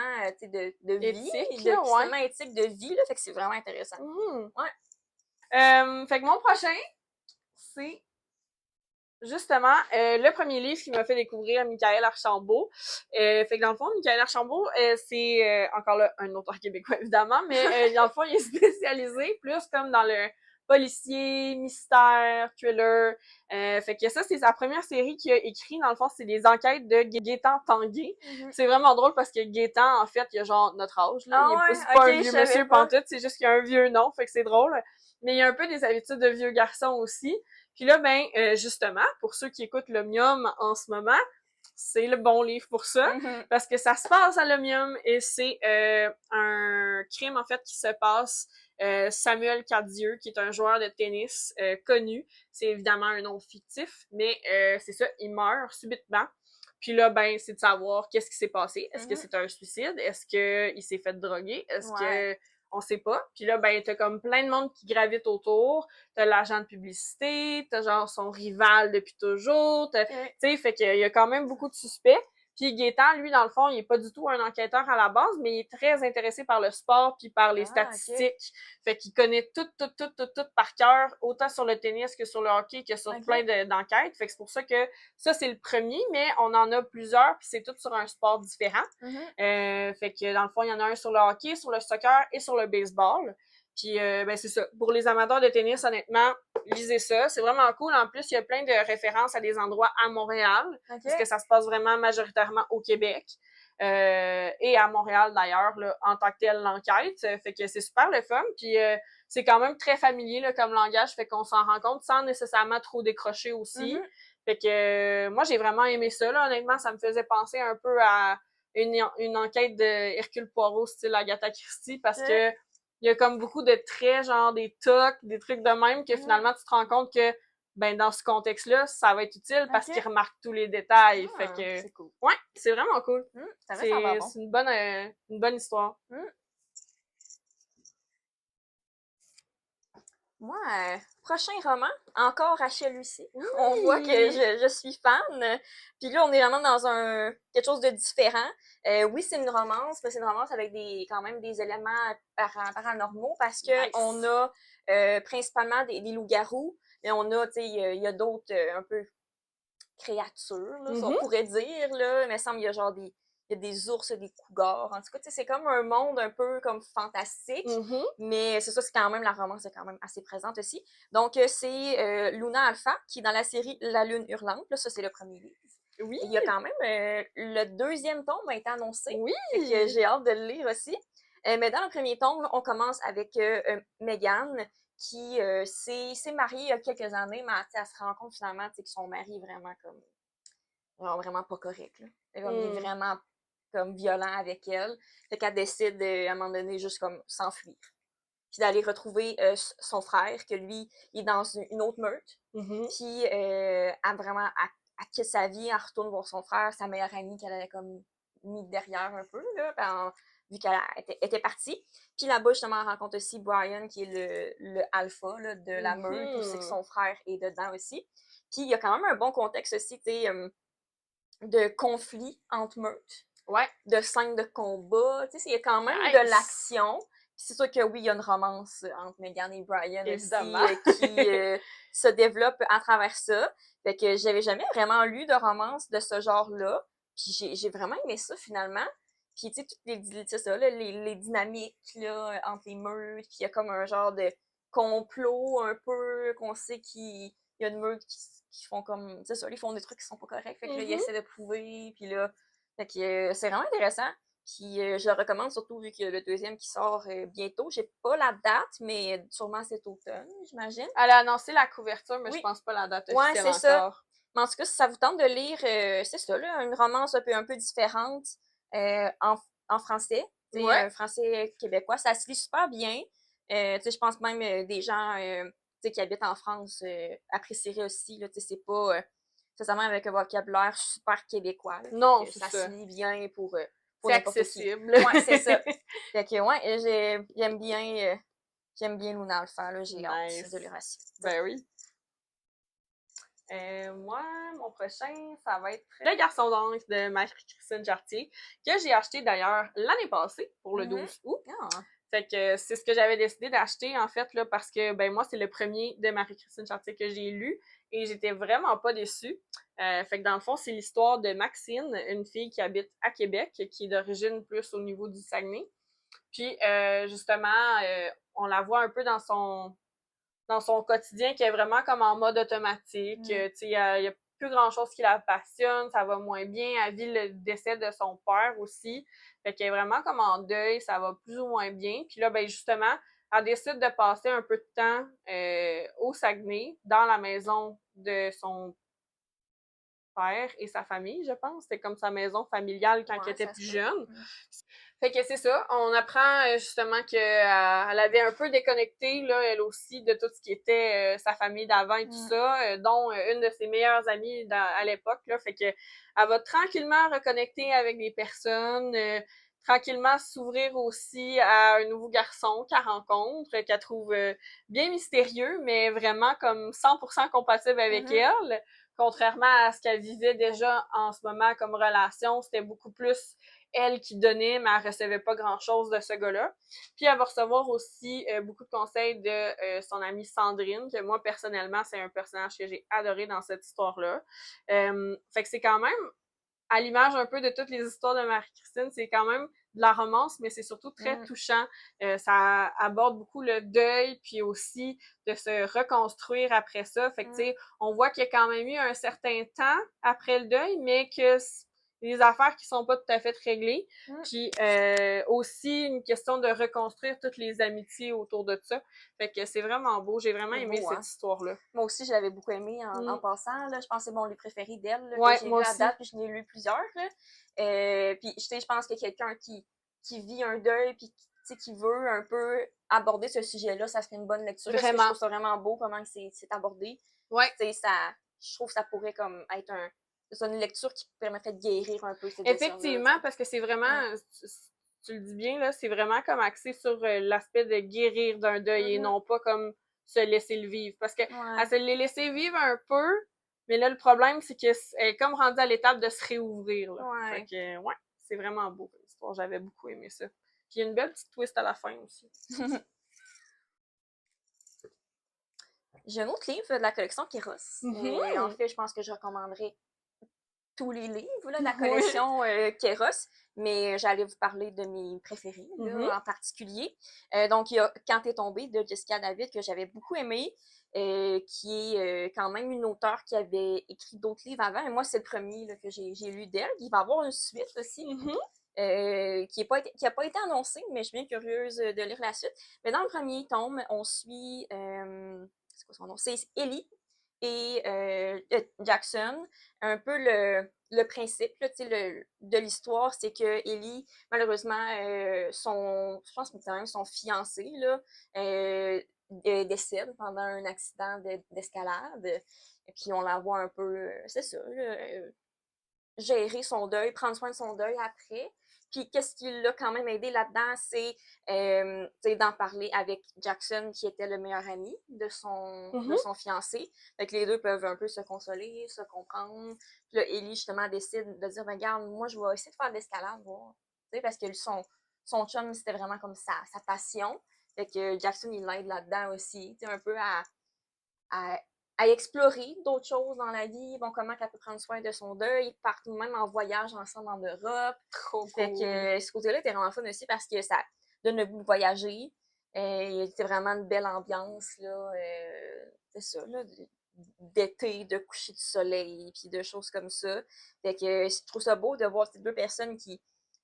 de vie, éthique, de questionnement éthique de vie. Là, fait que c'est vraiment intéressant. Fait que mon prochain, c'est justement le premier livre qui m'a fait découvrir Michael Archambault. Fait que dans le fond, Michael Archambault, c'est encore là un auteur québécois évidemment, mais dans le fond, il est spécialisé plus comme dans policier, mystère, thriller. Fait que ça, c'est sa première série qu'il a écrit. Dans le fond, c'est des enquêtes de Gaétan Tanguay. C'est vraiment drôle parce que Gaétan, en fait, il a genre notre âge, là. C'est pas un vieux monsieur pantoute, c'est juste qu'il a un vieux nom, fait que c'est drôle. Mais il y a un peu des habitudes de vieux garçon aussi. Puis là, justement, pour ceux qui écoutent l'Omnium en ce moment, c'est le bon livre pour ça, parce que ça se passe à l'Omnium et c'est un crime, en fait, qui se passe. Samuel Cadieux, qui est un joueur de tennis connu. C'est évidemment un nom fictif, mais c'est ça, il meurt subitement. Puis là, c'est de savoir qu'est-ce qui s'est passé. Est-ce que c'est un suicide? Est-ce qu'il s'est fait droguer? Est-ce que... On sait pas. Puis là, t'as comme plein de monde qui gravite autour. T'as l'agent de publicité, t'as genre son rival depuis toujours. Tu sais, fait qu'il y a quand même beaucoup de suspects. Puis Gaétan, lui, dans le fond, il est pas du tout un enquêteur à la base, mais il est très intéressé par le sport puis par les statistiques. Fait qu'il connaît tout par cœur, autant sur le tennis que sur le hockey, que sur plein d'enquêtes. Fait que c'est pour ça que ça, c'est le premier, mais on en a plusieurs, puis c'est tout sur un sport différent. Fait que dans le fond, il y en a un sur le hockey, sur le soccer et sur le baseball. Puis, c'est ça. Pour les amateurs de tennis, honnêtement, lisez ça. C'est vraiment cool. En plus, il y a plein de références à des endroits à Montréal, parce que ça se passe vraiment majoritairement au Québec. Et à Montréal, d'ailleurs, là, en tant que telle, l'enquête. Fait que c'est super le fun. Puis, c'est quand même très familier là, comme langage, fait qu'on s'en rend compte sans nécessairement trop décrocher aussi. Fait que moi, j'ai vraiment aimé ça. Là. Honnêtement, ça me faisait penser un peu à une enquête de Hercule Poirot style Agatha Christie, parce que il y a comme beaucoup de traits, genre des tocs, des trucs de même, que finalement, tu te rends compte que dans ce contexte-là, ça va être utile parce qu'il remarque tous les détails. Fait que c'est cool. Ouais, c'est vraiment cool. C'est une bonne histoire. Moi, prochain roman, encore Rachel Lucie. On voit que je suis fan. Puis là, on est vraiment dans quelque chose de différent. Oui, c'est une romance, mais c'est une romance avec quand même des éléments paranormaux, parce que on a principalement des loups-garous, mais on a, tu sais, il y a d'autres un peu créatures, là, si on pourrait dire, là. Il me semble qu'il y a genre il y a des ours, des cougars. En tout cas, c'est comme un monde un peu comme fantastique. Mais c'est ça, c'est quand même, la romance est quand même assez présente aussi. Donc, c'est Luna Alpha, qui est dans la série La Lune Hurlante. Là, ça, c'est le premier livre. Oui. Il y a quand même le deuxième tome a été annoncé. Oui. Fait que j'ai hâte de le lire aussi. Mais dans le premier tome, on commence avec Megan, qui s'est mariée il y a quelques années, mais elle se rend compte finalement que son mari est vraiment comme vraiment pas correct. Là. Il est vraiment comme violent avec elle. Fait qu'elle décide à un moment donné juste comme s'enfuir. Puis d'aller retrouver son frère, que lui, il est dans une autre meute. Puis elle vraiment elle quitte sa vie, elle retourne voir son frère, sa meilleure amie qu'elle avait comme mis derrière un peu, là, vu qu'elle était partie. Puis là-bas, justement, elle rencontre aussi Brian, qui est le alpha là, de la meute, où c'est que son frère est dedans aussi. Puis il y a quand même un bon contexte aussi, tu sais, de conflits entre meutes. De scènes de combat. Tu sais, il y a quand même de l'action. Puis c'est sûr que oui, il y a une romance entre Megan et Brian évidemment aussi qui se développe à travers ça. Fait que j'avais jamais vraiment lu de romance de ce genre-là. Puis j'ai vraiment aimé ça finalement. Puis tu sais, toutes les dynamiques là, entre les meutes. Puis il y a comme un genre de complot un peu qu'on sait qu'il y a une meute qui font comme, c'est ça, ils font des trucs qui sont pas corrects, fait que là, ils essaient de prouver, puis là, fait que c'est vraiment intéressant, puis je le recommande surtout vu qu'il y a le deuxième qui sort bientôt, j'ai pas la date, mais sûrement cet automne, j'imagine. Elle a annoncé la couverture, mais je pense pas la date officielle encore. Ça. Mais en tout cas, si ça vous tente de lire, c'est ça, là, une romance un peu différente en français, un français québécois, ça se lit super bien, je pense même des gens qui habitent en France apprécieraient aussi, là, c'est pas nécessairement avec un vocabulaire super québécois. Là, non, c'est ça. Ça se lit bien pour c'est accessible. Ouais, c'est ça. Fait que ouais, j'aime bien Luna Alpha, là, j'ai hâte de lire aussi. Ben oui. Moi, mon prochain, ça va être Le Garçon d'Ange de Marie-Christine Chartier, que j'ai acheté d'ailleurs l'année passée, pour le 12 août. Fait que c'est ce que j'avais décidé d'acheter, en fait, là, parce que, moi, c'est le premier de Marie-Christine Chartier que j'ai lu, et j'étais vraiment pas déçue. Fait que dans le fond, c'est l'histoire de Maxine, une fille qui habite à Québec, qui est d'origine plus au niveau du Saguenay. Puis, justement, on la voit un peu dans dans son quotidien qui est vraiment comme en mode automatique. Tu sais, il y a plus grand-chose qui la passionne, ça va moins bien. Elle vit le décès de son père aussi. Fait qu'elle est vraiment comme en deuil, ça va plus ou moins bien. Puis là, ben justement, elle décide de passer un peu de temps au Saguenay, dans la maison de son père et sa famille, je pense. C'était comme sa maison familiale quand elle était plus jeune. Fait que c'est ça, on apprend justement qu'elle avait un peu déconnecté, là, elle aussi, de tout ce qui était sa famille d'avant et tout ça, dont une de ses meilleures amies à l'époque, là. Fait que elle va tranquillement reconnecter avec des personnes, tranquillement s'ouvrir aussi à un nouveau garçon qu'elle rencontre, qu'elle trouve bien mystérieux, mais vraiment comme 100% compatible avec elle. Contrairement à ce qu'elle vivait déjà en ce moment comme relation, c'était beaucoup plus elle qui donnait, mais elle recevait pas grand-chose de ce gars-là. Puis elle va recevoir aussi beaucoup de conseils de son amie Sandrine, que moi, personnellement, c'est un personnage que j'ai adoré dans cette histoire-là. Fait que c'est quand même, à l'image un peu de toutes les histoires de Marie-Christine, c'est quand même de la romance, mais c'est surtout très touchant. Ça aborde beaucoup le deuil, puis aussi de se reconstruire après ça. Fait que, tu sais, on voit qu'il y a quand même eu un certain temps après le deuil, mais que des affaires qui sont pas tout à fait réglées. Puis aussi une question de reconstruire toutes les amitiés autour de ça. Fait que c'est vraiment beau. J'ai vraiment aimé cette histoire-là. Moi aussi, je l'avais beaucoup aimé en passant. Là. Je pense que c'est mon livre préféré d'elle, ouais, que j'ai lu à date, puis je n'ai lu plusieurs. Puis je pense que quelqu'un qui vit un deuil, puis qui veut un peu aborder ce sujet-là, ça serait une bonne lecture. Vraiment. Parce que je trouve ça vraiment beau comment c'est abordé. Ouais. Je trouve que ça pourrait comme être une lecture qui permettrait de guérir un peu cette effectivement, parce que c'est vraiment, tu le dis bien, là, c'est vraiment comme axé sur l'aspect de guérir d'un deuil et non pas comme se laisser le vivre. Parce que elle se l'est laissé vivre un peu, mais là, le problème, c'est qu'elle est comme rendue à l'étape de se réouvrir. Là. Fait que, c'est vraiment beau comme histoire. J'avais beaucoup aimé ça. Puis il y a une belle petite twist à la fin aussi. J'ai un autre livre de la collection Kéros. Et en fait, je pense que je recommanderais tous les livres là, de la collection Kéros, mais j'allais vous parler de mes préférés là, en particulier. Donc, il y a Quand t'es tombé de Jessica David que j'avais beaucoup aimé, qui est quand même une auteure qui avait écrit d'autres livres avant. Et moi, c'est le premier là, que j'ai lu d'elle. Il va y avoir une suite aussi. Qui a pas été annoncée, mais je suis bien curieuse de lire la suite. Mais dans le premier tome, on suit c'est quoi son nom? C'est Ellie et Jackson. Un peu le principe là, de l'histoire, c'est que Ellie, malheureusement, je pense que c'est quand même son fiancé, là, décède pendant un accident d'escalade. Et puis on la voit un peu, c'est ça, là, gérer son deuil, prendre soin de son deuil après. Puis qu'est-ce qui l'a quand même aidé là-dedans, c'est d'en parler avec Jackson, qui était le meilleur ami de son fiancé. Fait que les deux peuvent un peu se consoler, se comprendre. Puis là, Ellie, justement, décide de dire, regarde, moi, je vais essayer de faire de l'escalade, voir. Parce que son chum, c'était vraiment comme sa passion. Fait que Jackson, il l'aide là-dedans aussi, un peu à explorer d'autres choses dans la vie, bon, comment elle peut prendre soin de son deuil, ils partent même en voyage ensemble en Europe. Trop fait cool. que ce côté-là était vraiment fun aussi parce que ça donne le goût de voyager. C'était vraiment une belle ambiance, là. C'est ça, là, d'été, de coucher du soleil, puis de choses comme ça. Fait que je trouve ça beau de voir ces deux personnes qui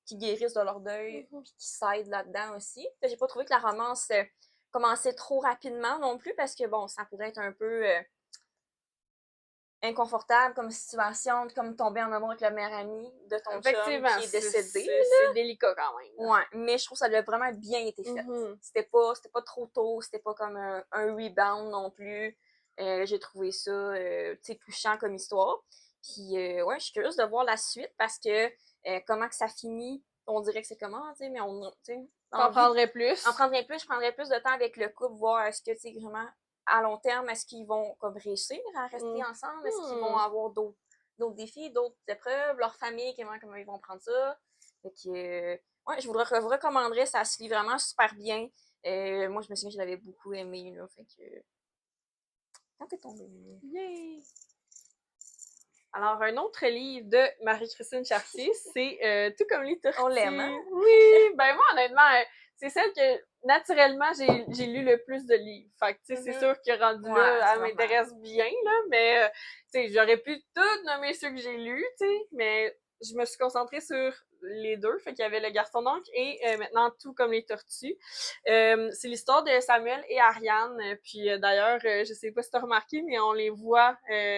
guérissent de leur deuil, puis qui s'aident là-dedans aussi. J'ai pas trouvé que la romance commençait trop rapidement non plus, parce que, bon, ça pourrait être un peu inconfortable comme situation, comme tomber en amour avec le meilleur ami de ton chum qui est décédé. C'est délicat quand même. Ouais, mais je trouve que ça a vraiment bien été fait. C'était pas trop tôt, c'était pas comme un rebound non plus. J'ai trouvé ça touchant comme histoire. Puis ouais, je suis curieuse de voir la suite parce que comment que ça finit, on dirait que c'est comment, tu sais, mais T'en prendrais plus. En prendrais plus, je prendrais plus de temps avec le couple, voir est-ce que, tu sais, vraiment, à long terme, est-ce qu'ils vont comme réussir à rester ensemble? Est-ce qu'ils vont avoir d'autres défis, d'autres épreuves? Leur famille, comment ils vont prendre ça? Fait que, ouais, je vous recommanderais, ça se lit vraiment super bien. Moi, je me souviens que je l'avais beaucoup aimé, là. Fait que, quand t'es tombé? Yay! Alors, un autre livre de Marie-Christine Chartier, c'est Tout comme les tortues. On l'aime, hein? Oui! Ben moi, honnêtement, c'est celle que naturellement, j'ai lu le plus de livres. Fait que, tu sais, c'est sûr que rendu là, elle m'intéresse bien, là, mais, tu sais, j'aurais pu tout nommer ceux que j'ai lus, tu sais, mais je me suis concentrée sur les deux. Fait qu'il y avait Le Garçon d'encre et maintenant Tout comme les tortues. C'est l'histoire de Samuel et Ariane. Puis d'ailleurs, je sais pas si t'as remarqué, mais on les voit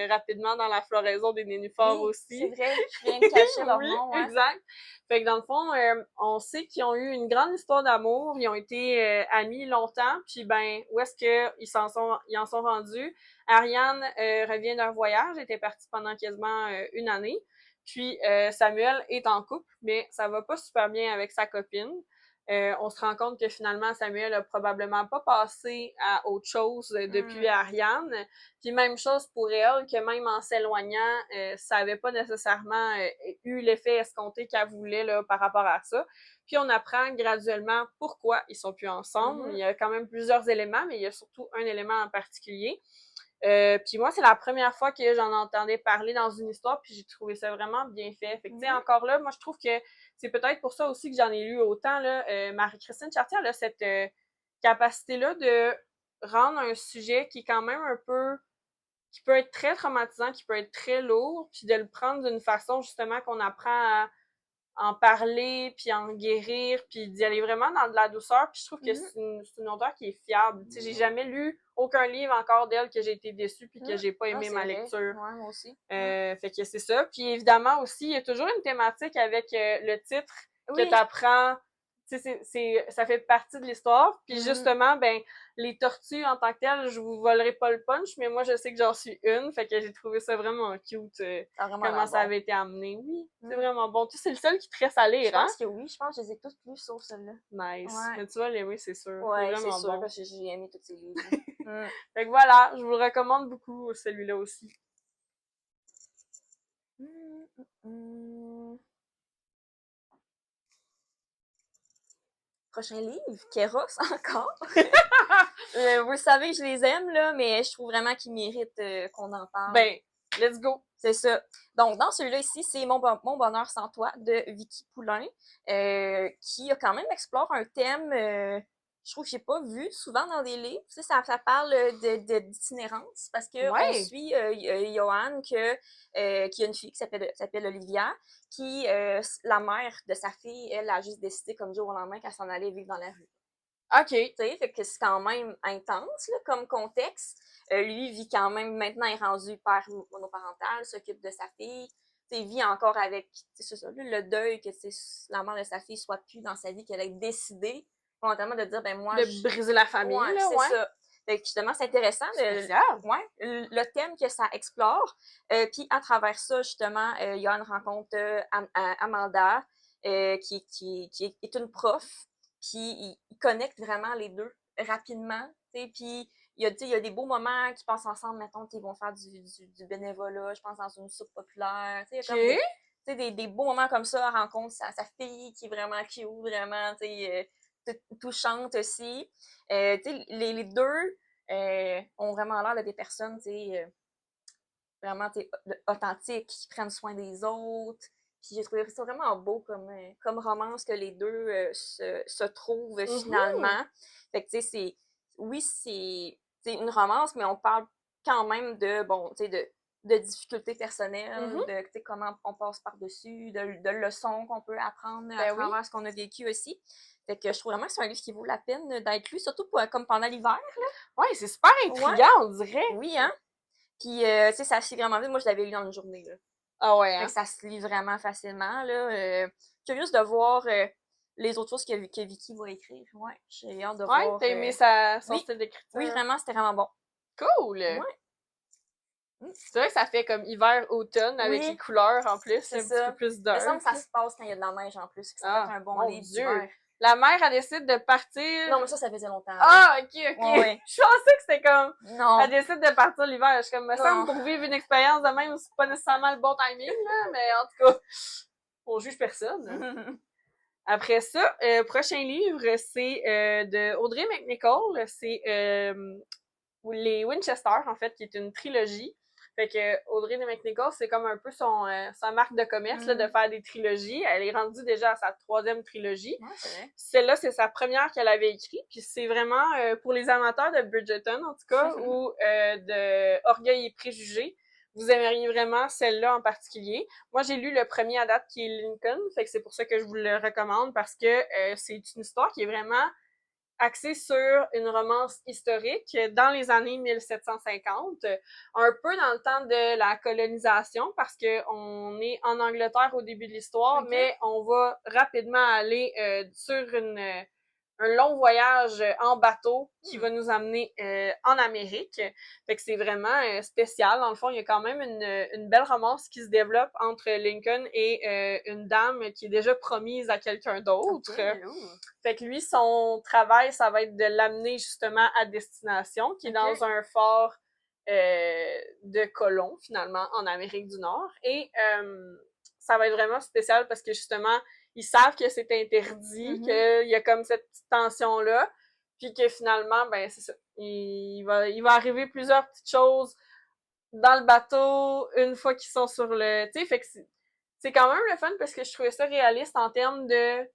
rapidement dans la floraison des nénuphars aussi. C'est vrai, je viens de cacher leur nom. Oui, exact. Fait que dans le fond, on sait qu'ils ont eu une grande histoire d'amour. Ils ont été amis longtemps. Puis ben, où est-ce que ils en sont rendus? Ariane revient d'un voyage, était partie pendant quasiment une année. Puis Samuel est en couple, mais ça va pas super bien avec sa copine. On se rend compte que finalement, Samuel a probablement pas passé à autre chose depuis Ariane. Puis même chose pour elle, que même en s'éloignant, ça avait pas nécessairement eu l'effet escompté qu'elle voulait là, par rapport à ça. Puis on apprend graduellement pourquoi ils sont plus ensemble. Il y a quand même plusieurs éléments, mais il y a surtout un élément en particulier. Puis moi, c'est la première fois que j'en entendais parler dans une histoire, puis j'ai trouvé ça vraiment bien fait. Fait que, tu sais, encore là, moi, je trouve que c'est peut-être pour ça aussi que j'en ai lu autant, là. Marie-Christine Chartier, elle a cette capacité-là de rendre un sujet qui est quand même un peu... qui peut être très traumatisant, qui peut être très lourd, puis de le prendre d'une façon, justement, qu'on apprend à en parler, puis en guérir, puis d'y aller vraiment dans de la douceur. Puis je trouve que c'est une auteure qui est fiable. Tu sais, j'ai jamais lu aucun livre encore d'elle que j'ai été déçue puis que j'ai pas aimé ma lecture. Ouais, moi aussi. Fait que c'est ça. Puis évidemment aussi, il y a toujours une thématique avec le titre que t'apprends. Tu sais, ça fait partie de l'histoire. Puis justement, ben, les tortues en tant que telles, je vous volerai pas le punch, mais moi, je sais que j'en suis une. Fait que j'ai trouvé ça vraiment cute, comment ça avait été amené. Oui, c'est vraiment bon. Tu sais, c'est le seul qui te reste à lire, Je pense que oui. Je pense que je les ai tous lus sauf celle-là. Nice. Ouais. Mais tu vas l'aimer, c'est sûr. Ouais, c'est vraiment sûr, bon. parce que j'ai aimé tous ces livres. Fait que voilà, je vous le recommande beaucoup, celui-là aussi. Prochain livre, Kéros encore. Vous le savez, je les aime, là, mais je trouve vraiment qu'ils méritent qu'on en parle. Ben, let's go! C'est ça. Donc, dans celui-là ici, c'est Mon bonheur sans toi de Vicky Poulain, qui a quand même explore un thème, je trouve que j'ai pas vu souvent dans des livres. Tu sais, ça parle d'itinérance parce que on suit Johan qui a une fille qui s'appelle Olivia, qui la mère de sa fille, elle a juste décidé comme du jour au lendemain qu'elle s'en allait vivre dans la rue. OK. Tu sais, fait que c'est quand même intense là, comme contexte. Lui vit quand même, maintenant il est rendu père monoparental, s'occupe de sa fille. Il vit encore avec c'est ça, le deuil que la mère de sa fille soit plus dans sa vie, qu'elle ait décidé volontairement de dire ben moi de briser la famille là, c'est ça. Fait que justement c'est intéressant le thème que ça explore. Puis à travers ça justement Johan rencontre Amanda qui est une prof, puis il connecte vraiment les deux rapidement, tu sais, puis il y a des beaux moments qui passent ensemble, mettons, ils vont faire du bénévolat, je pense, dans une soupe populaire, tu sais, il y a comme des beaux moments comme ça, elle rencontre sa fille qui est vraiment cute, vraiment, tu sais, touchante aussi. Tu sais, les deux ont vraiment l'air de des personnes, tu sais, vraiment, tu sais, authentiques, qui prennent soin des autres. Puis j'ai trouvé ça vraiment beau comme romance que les deux se trouvent finalement. Fait que tu sais, c'est une romance, mais on parle quand même de, bon, tu sais, de difficultés personnelles, de tu sais, comment on passe par-dessus, de leçons qu'on peut apprendre à travers ce qu'on a vécu aussi. Fait que je trouve vraiment que c'est un livre qui vaut la peine d'être lu, surtout comme pendant l'hiver. Ouais, c'est super intriguant, on dirait. Oui, hein? Puis, tu sais, ça se lit vraiment vite. Moi, je l'avais lu dans une journée, là. Ah ouais, hein? Fait que ça se lit vraiment facilement, là. Curieuse de voir les autres choses que Vicky va écrire. Ouais, j'ai hâte de voir. Ouais, t'as aimé son style d'écriture? Oui, vraiment, c'était vraiment bon. Cool! Ouais. C'est vrai que ça fait comme hiver-automne avec les couleurs en plus, un petit peu plus dark. Il me semble que ça se passe quand il y a de la neige en plus. Ça peut être un bon livre d'hiver. La mère, elle décide de partir... Non, mais ça faisait longtemps. Ah, ok. Je pensais que c'était comme... Non. Elle décide de partir l'hiver. Je suis comme, me semble, pour vivre une expérience de même, c'est pas nécessairement le bon timing, là, mais en tout cas, on juge personne. Après ça, prochain livre, c'est de Audrey McNichol. C'est les Winchester, en fait, qui est une trilogie. Fait que Audrey McNichol, c'est comme un peu sa marque de commerce là, de faire des trilogies. Elle est rendue déjà à sa 3e trilogie. Ouais, c'est vrai. Celle-là, c'est sa première qu'elle avait écrite, puis c'est vraiment pour les amateurs de Bridgerton, en tout cas, ou de Orgueil et Préjugés. Vous aimeriez vraiment celle-là en particulier. Moi, j'ai lu le premier à date qui est Lincoln, fait que c'est pour ça que je vous le recommande, parce que c'est une histoire qui est vraiment axée sur une romance historique dans les années 1750, un peu dans le temps de la colonisation, parce que on est en Angleterre au début de l'histoire, mais on va rapidement aller sur un long voyage en bateau qui va nous amener en Amérique. Fait que c'est vraiment spécial. Dans le fond, il y a quand même une belle romance qui se développe entre Lincoln et une dame qui est déjà promise à quelqu'un d'autre. Fait que lui, son travail, ça va être de l'amener justement à destination, qui est dans un fort de colons, finalement, en Amérique du Nord. Et ça va être vraiment spécial parce que justement, ils savent que c'est interdit, qu'il y a comme cette petite tension-là, puis que finalement, ben c'est ça. Il va arriver plusieurs petites choses dans le bateau une fois qu'ils sont sur le... Tu sais, fait que c'est quand même le fun parce que je trouvais ça réaliste en termes de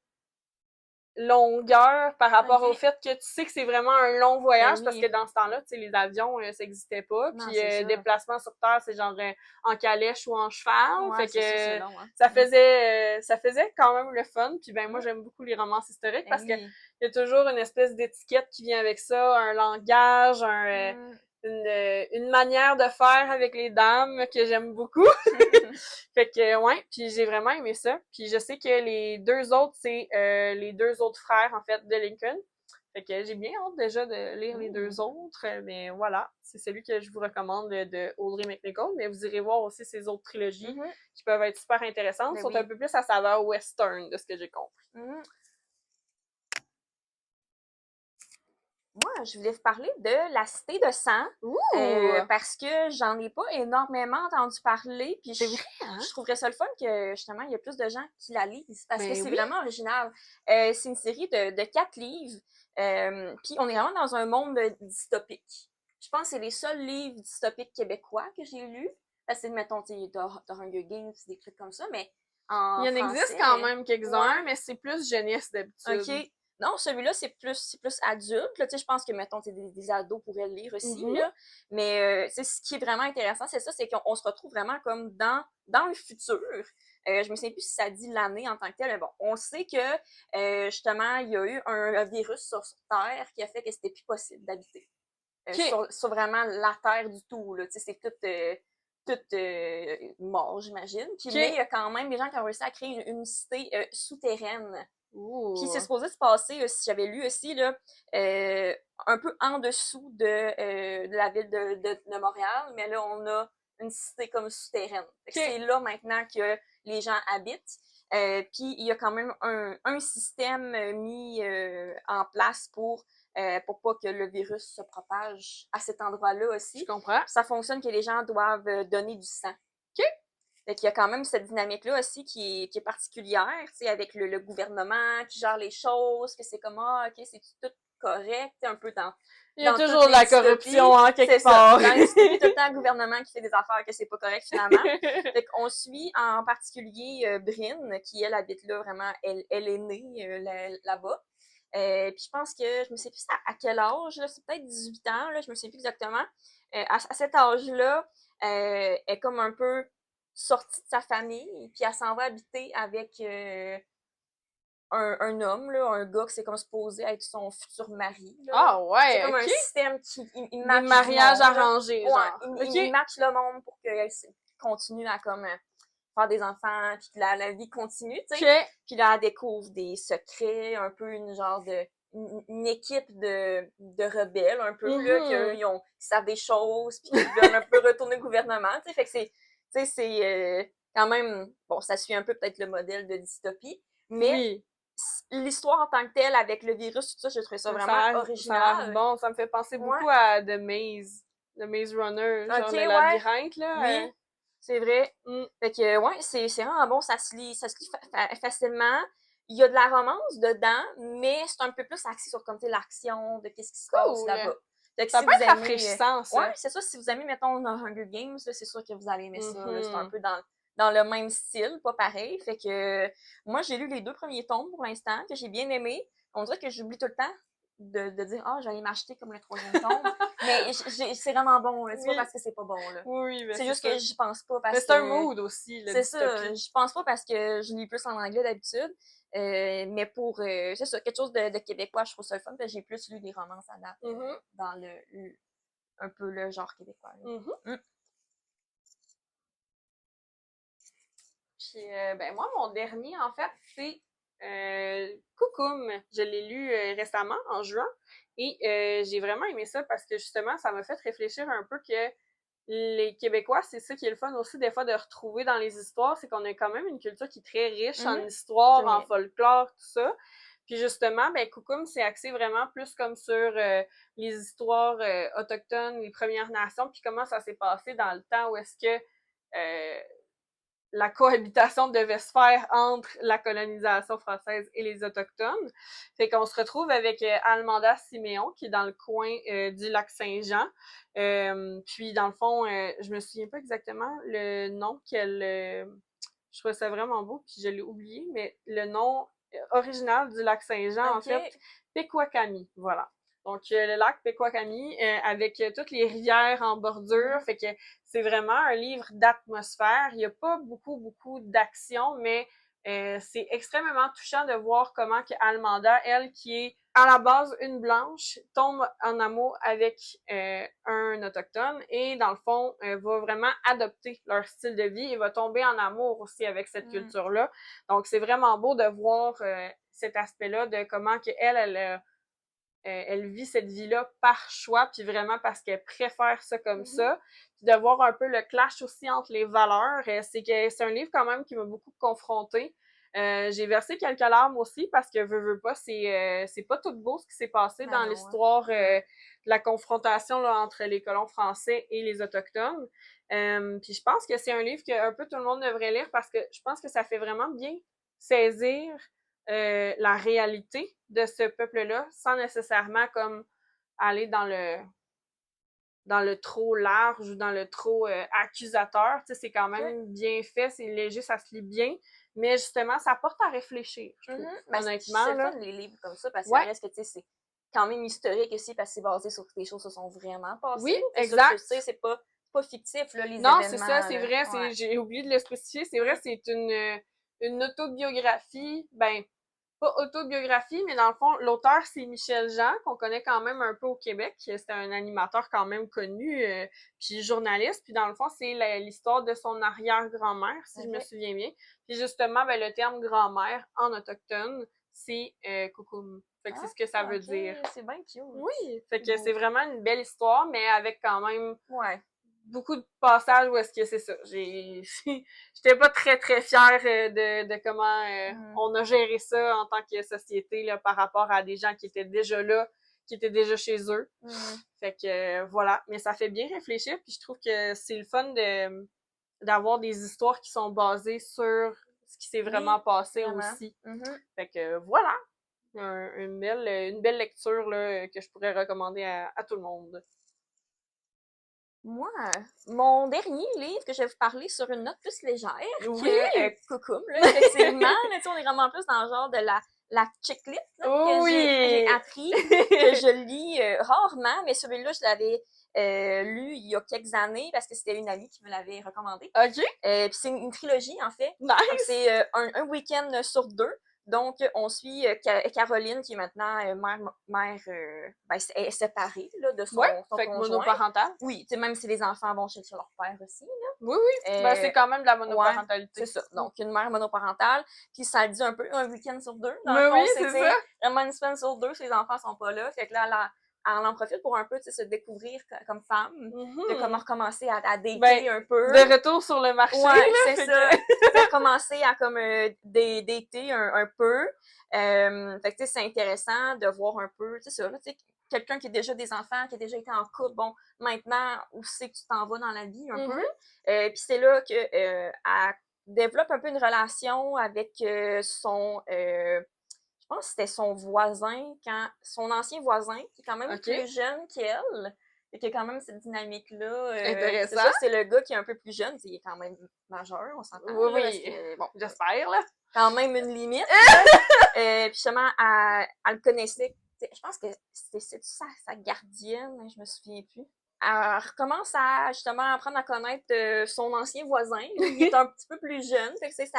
longueur par rapport au fait que tu sais que c'est vraiment un long voyage parce que dans ce temps-là, tu sais, les avions, ça n'existait pas. Puis déplacement sur Terre, c'est genre en calèche ou en cheval. Fait que long, hein. ça faisait quand même le fun. Puis ben moi, j'aime beaucoup les romances historiques parce que il y a toujours une espèce d'étiquette qui vient avec ça, un langage, une manière de faire avec les dames que j'aime beaucoup. Fait que, ouais, puis j'ai vraiment aimé ça. Puis je sais que les deux autres, c'est les deux autres frères, en fait, de Lincoln. Fait que j'ai bien hâte déjà de lire les deux autres. Mais voilà, c'est celui que je vous recommande de Audrey McNichol. Mais vous irez voir aussi ses autres trilogies qui peuvent être super intéressantes. Ils sont un peu plus à saveur western, de ce que j'ai compris. Moi, je voulais vous parler de La Cité de sang, parce que j'en ai pas énormément entendu parler, puis je trouverais ça le fun que, justement, il y a plus de gens qui la lisent, parce que c'est vraiment original. C'est une série de 4 livres, puis on est vraiment dans un monde dystopique. Je pense que c'est les seuls livres dystopiques québécois que j'ai lus, parce que, mettons, t'as Hunger Games, des trucs comme ça, mais en Il y en français, existe quand même quelques-uns, mais c'est plus jeunesse d'habitude. OK. Non, celui-là, c'est plus adulte. Là, je pense que, mettons, des ados pourraient le lire aussi. Là. Mais ce qui est vraiment intéressant, c'est ça, c'est qu'on se retrouve vraiment comme dans le futur. Je me souviens plus si ça dit l'année en tant que telle, mais bon, on sait que, justement, il y a eu un virus sur Terre qui a fait que c'était plus possible d'habiter. Sur vraiment la Terre du tout. Là. C'est tout mort, j'imagine. Puis mais il y a quand même des gens qui ont réussi à créer une cité souterraine. Puis c'est supposé se passer, si j'avais lu aussi, là, un peu en dessous de la ville de Montréal, mais là, on a une cité comme souterraine. C'est là maintenant que les gens habitent. Puis il y a quand même un système mis en place pour pas que le virus se propage à cet endroit-là aussi. Je comprends. Ça fonctionne que les gens doivent donner du sang. Fait qu'il y a quand même cette dynamique-là aussi qui est particulière, tu sais, avec le gouvernement qui gère les choses, que c'est comme, OK, c'est tout correct, un peu dans... Il y a toujours de la corruption en quelque part. Dans les dystopies, tout le temps le gouvernement qui fait des affaires que c'est pas correct finalement. Fait qu'on suit en particulier Brynn, qui elle habite là vraiment, elle est née là-bas. Puis je pense que, je me sais plus à quel âge, là, c'est peut-être 18 ans, là, je me sais plus exactement. À cet âge-là, elle est comme un peu sortie de sa famille, puis elle s'en va habiter avec un homme, là, un gars que c'est comme supposé être son futur mari. Là. Ah ouais, c'est comme un système qui match des mariages arrangés, genre. Il match le monde pour qu'elle continue à comme faire des enfants, puis que la vie continue, tu sais. Puis là, elle découvre des secrets, un peu une genre de... Une équipe de rebelles, un peu, là, qui savent des choses, puis qui veulent un peu retourner au gouvernement, tu sais. Fait que c'est quand même... Bon, ça suit un peu peut-être le modèle de dystopie, mais l'histoire en tant que telle, avec le virus, tout ça, je trouvais ça vraiment original. Bon, ça me fait penser beaucoup à The Maze Runner, genre le labyrinthe, là. Oui, c'est vrai. Fait que, ouais, c'est vraiment bon, ça se lit facilement. Il y a de la romance dedans, mais c'est un peu plus axé sur, comme, l'action, de qu'est-ce qui se passe là-bas. Ça peut être rafraîchissant, ça. Ouais, c'est ça. Si vous aimez, mettons, Hunger Games, là, c'est sûr que vous allez aimer ça. Là, c'est un peu dans le même style, pas pareil. Fait que moi, j'ai lu les 2 premiers tomes pour l'instant, que j'ai bien aimé. On dirait que j'oublie tout le temps de dire j'allais m'acheter comme le 3e tome. Mais c'est vraiment bon, là. C'est pas parce que c'est pas bon, là. Oui, mais c'est juste que j'y pense pas parce mais que... c'est un mood aussi, la C'est dystopie. ça, j'y pense pas parce que je lis plus en anglais d'habitude. Mais pour, c'est ça, quelque chose de québécois, je trouve ça le fun, parce que j'ai plus lu des romances à date dans un peu le genre québécois. Puis, ben moi, mon dernier, en fait, c'est Coucoum. Je l'ai lu récemment, en juin, et j'ai vraiment aimé ça parce que, justement, ça m'a fait réfléchir un peu que les Québécois, c'est ça qui est le fun aussi, des fois, de retrouver dans les histoires, c'est qu'on a quand même une culture qui est très riche en histoire, en folklore, tout ça. Puis justement, ben Coucoum, c'est axé vraiment plus comme sur les histoires autochtones, les Premières Nations, puis comment ça s'est passé dans le temps où est-ce que la cohabitation devait se faire entre la colonisation française et les Autochtones. Fait qu'on se retrouve avec Almanda Siméon, qui est dans le coin du lac Saint-Jean. Puis, dans le fond, je me souviens pas exactement le nom qu'elle... je trouvais ça vraiment beau, puis je l'ai oublié, mais le nom original du lac Saint-Jean, en fait, Pequakami, voilà. Donc, le lac Pequakami, avec toutes les rivières en bordure, fait que c'est vraiment un livre d'atmosphère. Il n'y a pas beaucoup d'action, mais c'est extrêmement touchant de voir comment que Almanda, elle, qui est à la base une blanche, tombe en amour avec un autochtone et, dans le fond, va vraiment adopter leur style de vie et va tomber en amour aussi avec cette culture-là. Donc, c'est vraiment beau de voir cet aspect-là de comment que elle vit cette vie-là par choix, puis vraiment parce qu'elle préfère ça comme ça. Puis de voir un peu le clash aussi entre les valeurs, c'est un livre quand même qui m'a beaucoup confrontée. J'ai versé quelques larmes aussi parce que veux pas, c'est pas tout beau ce qui s'est passé dans l'histoire de la confrontation là, entre les colons français et les Autochtones. Puis je pense que c'est un livre que un peu tout le monde devrait lire parce que je pense que ça fait vraiment bien saisir la réalité de ce peuple-là sans nécessairement comme aller dans le trop large ou dans le trop accusateur. Tu sais, c'est quand même bien fait, c'est léger, ça se lit bien, mais justement, ça porte à réfléchir, je trouve. Honnêtement, c'est fun les livres comme ça, parce que reste que, tu sais, c'est quand même historique aussi, parce que c'est basé sur des choses qui se sont vraiment passées. Oui, exact. Tu sais, c'est pas fictif, là, les événements. Non, c'est ça, c'est vrai, j'ai oublié de le spécifier, c'est vrai, c'est une autobiographie, ben, pas autobiographie, mais dans le fond, l'auteur, c'est Michel Jean, qu'on connaît quand même un peu au Québec. C'était un animateur quand même connu, puis journaliste. Puis dans le fond, c'est l'histoire de son arrière-grand-mère, si je me souviens bien. Puis justement, ben, le terme grand-mère en autochtone, c'est Coucoum. Fait que c'est ce que ça veut dire. C'est bien cute. Oui, fait que c'est vraiment une belle histoire, mais avec quand même beaucoup de passages où est-ce que c'est ça. J'étais pas très fière de comment on a géré ça en tant que société là, par rapport à des gens qui étaient déjà là, qui étaient déjà chez eux. Fait que voilà, mais ça fait bien réfléchir, puis je trouve que c'est le fun d'avoir des histoires qui sont basées sur ce qui s'est vraiment passé aussi. Fait que voilà, une belle lecture là, que je pourrais recommander à tout le monde. Moi, mon dernier livre que je vais vous parler sur une note plus légère que Coucoum, là, effectivement, là, on est vraiment plus dans le genre de la checklist que j'ai appris, que je lis rarement, mais celui-là, je l'avais lu il y a quelques années parce que c'était une amie qui me l'avait recommandé. Puis c'est une trilogie, en fait. Nice! C'est un week-end sur 2. Donc, on suit Caroline, qui est maintenant mère est séparée là, de son fait conjoint. Monoparentale. Oui, même si les enfants vont chez leur père aussi. Là. Oui. C'est quand même de la monoparentalité. C'est ça. Donc, une mère monoparentale. Puis, ça dit un peu un week-end sur 2. Dans le fond, c'est ça. Vraiment une semaine sur 2, ses enfants sont pas là. Fait que là, elle en profite pour un peu se découvrir comme femme, de comment recommencer à dater un peu. De retour sur le marché. Ouais, c'est ça. De recommencer à comme dater un peu. Fait que c'est intéressant de voir un peu, tu sais ça, quelqu'un qui a déjà des enfants, qui a déjà été en couple, bon, maintenant, où c'est que tu t'en vas dans la vie un peu. Puis c'est là que elle développe un peu une relation avec son pense que c'était son voisin, son ancien voisin, qui est quand même plus jeune qu'elle. Fait qu'il y a quand même cette dynamique-là. Intéressant. C'est ça, c'est le gars qui est un peu plus jeune. Il est quand même majeur, on s'entend. Oui, là, oui. Bon, j'espère, là. Quand même une limite. Puis justement, elle le connaissait. Je pense que c'était sa gardienne, je me souviens plus. Elle recommence à justement apprendre à connaître son ancien voisin. Il est un petit peu plus jeune. Fait que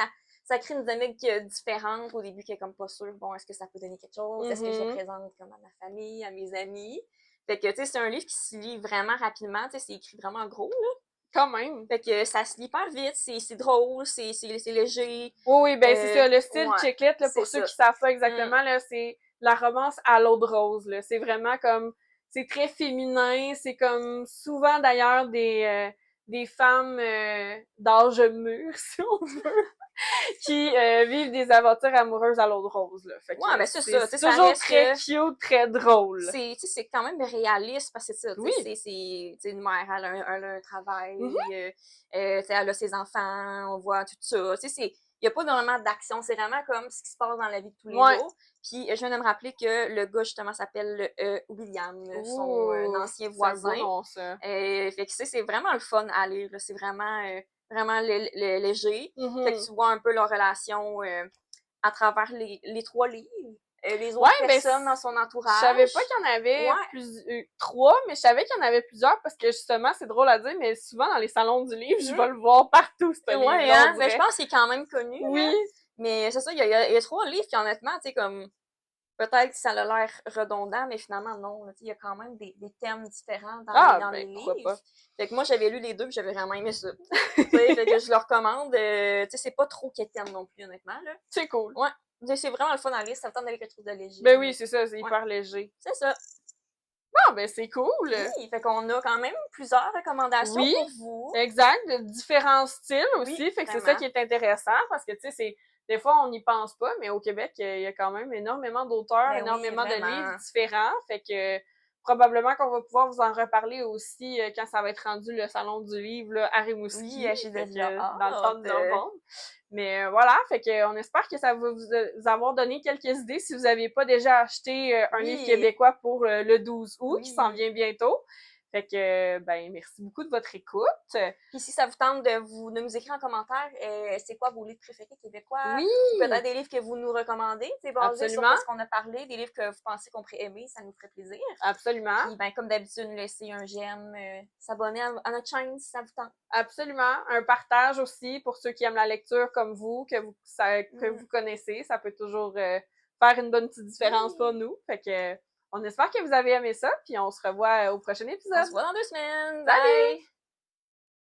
ça crée une dynamique différente. Au début, qui est comme pas sûre. Bon, est-ce que ça peut donner quelque chose? Est-ce que je le présente comme à ma famille, à mes amis? Fait que, tu sais, c'est un livre qui se lit vraiment rapidement. Tu sais, c'est écrit vraiment gros, là. Quand même. Fait que ça se lit hyper vite. C'est drôle, c'est léger. Oui, ben c'est ça. Le style Chick-lit, là, pour ceux qui savent pas exactement, là, c'est la romance à l'eau de rose, là. C'est vraiment comme... C'est très féminin. C'est comme souvent, d'ailleurs, des femmes d'âge mûr, si on veut, qui vivent des aventures amoureuses à l'eau de rose, là. Fait que, ouais, ben c'est ça. C'est toujours très cute, très drôle. C'est quand même réaliste, parce que c'est ça. Oui. C'est une mère, elle a un travail, elle a ses enfants, on voit tout ça. Tu sais, il n'y a pas normalement d'action, c'est vraiment comme ce qui se passe dans la vie de tous les jours. Puis je viens de me rappeler que le gars, justement, s'appelle William, son ancien voisin. C'est bon, ça. Fait que c'est vraiment le fun à lire. C'est vraiment léger. Fait que tu vois un peu leur relation à travers les 3 livres. Les autres personnes dans son entourage. Je savais pas qu'il y en avait 3, mais je savais qu'il y en avait plusieurs parce que justement, c'est drôle à dire, mais souvent dans les salons du livre, je vais le voir partout, ce livre-là. Mais je pense qu'il est quand même connu. Oui. Hein? Mais c'est ça, il y a 3 livres qui, honnêtement, tu sais, comme... Peut-être que ça a l'air redondant, mais finalement, non. Il y a quand même des thèmes différents dans les livres. Pas. Fait que moi, j'avais lu les 2 puis j'avais vraiment aimé ça. Fait que je le recommande. Tu sais, c'est pas trop quétaine non plus, honnêtement. Là. C'est cool. Ouais. C'est vraiment le fun à lire. Ça me tente d'aller quelque chose de léger. Ben oui, c'est ça. C'est hyper léger. C'est ça. Bon, ben c'est cool. Oui, fait qu'on a quand même plusieurs recommandations pour vous. Exact. De différents styles aussi. Oui, fait que c'est ça qui est intéressant parce que, tu sais, c'est... Des fois, on n'y pense pas, mais au Québec, il y a quand même énormément d'auteurs, énormément de livres différents. Fait que probablement qu'on va pouvoir vous en reparler aussi quand ça va être rendu le Salon du livre là, à Rimouski. Oui, j'ai déjà dans le temps de novembre. Mais voilà, fait que on espère que ça va vous avoir donné quelques idées si vous n'aviez pas déjà acheté un livre québécois pour le 12 août, qui s'en vient bientôt. Fait que, ben, merci beaucoup de votre écoute. Puis si ça vous tente de nous écrire en commentaire, c'est quoi vos livres préférés québécois? Oui! Peut-être des livres que vous nous recommandez, c'est basé sur ce qu'on a parlé, des livres que vous pensez qu'on pourrait aimer, ça nous ferait plaisir. Absolument. Puis, ben, comme d'habitude, nous laisser un j'aime, s'abonner à notre chaîne si ça vous tente. Absolument. Un partage aussi pour ceux qui aiment la lecture comme vous, que vous connaissez. Ça peut toujours faire une bonne petite différence pour nous. Fait que, on espère que vous avez aimé ça, puis on se revoit au prochain épisode. On se voit dans 2 semaines. Salut! Bye!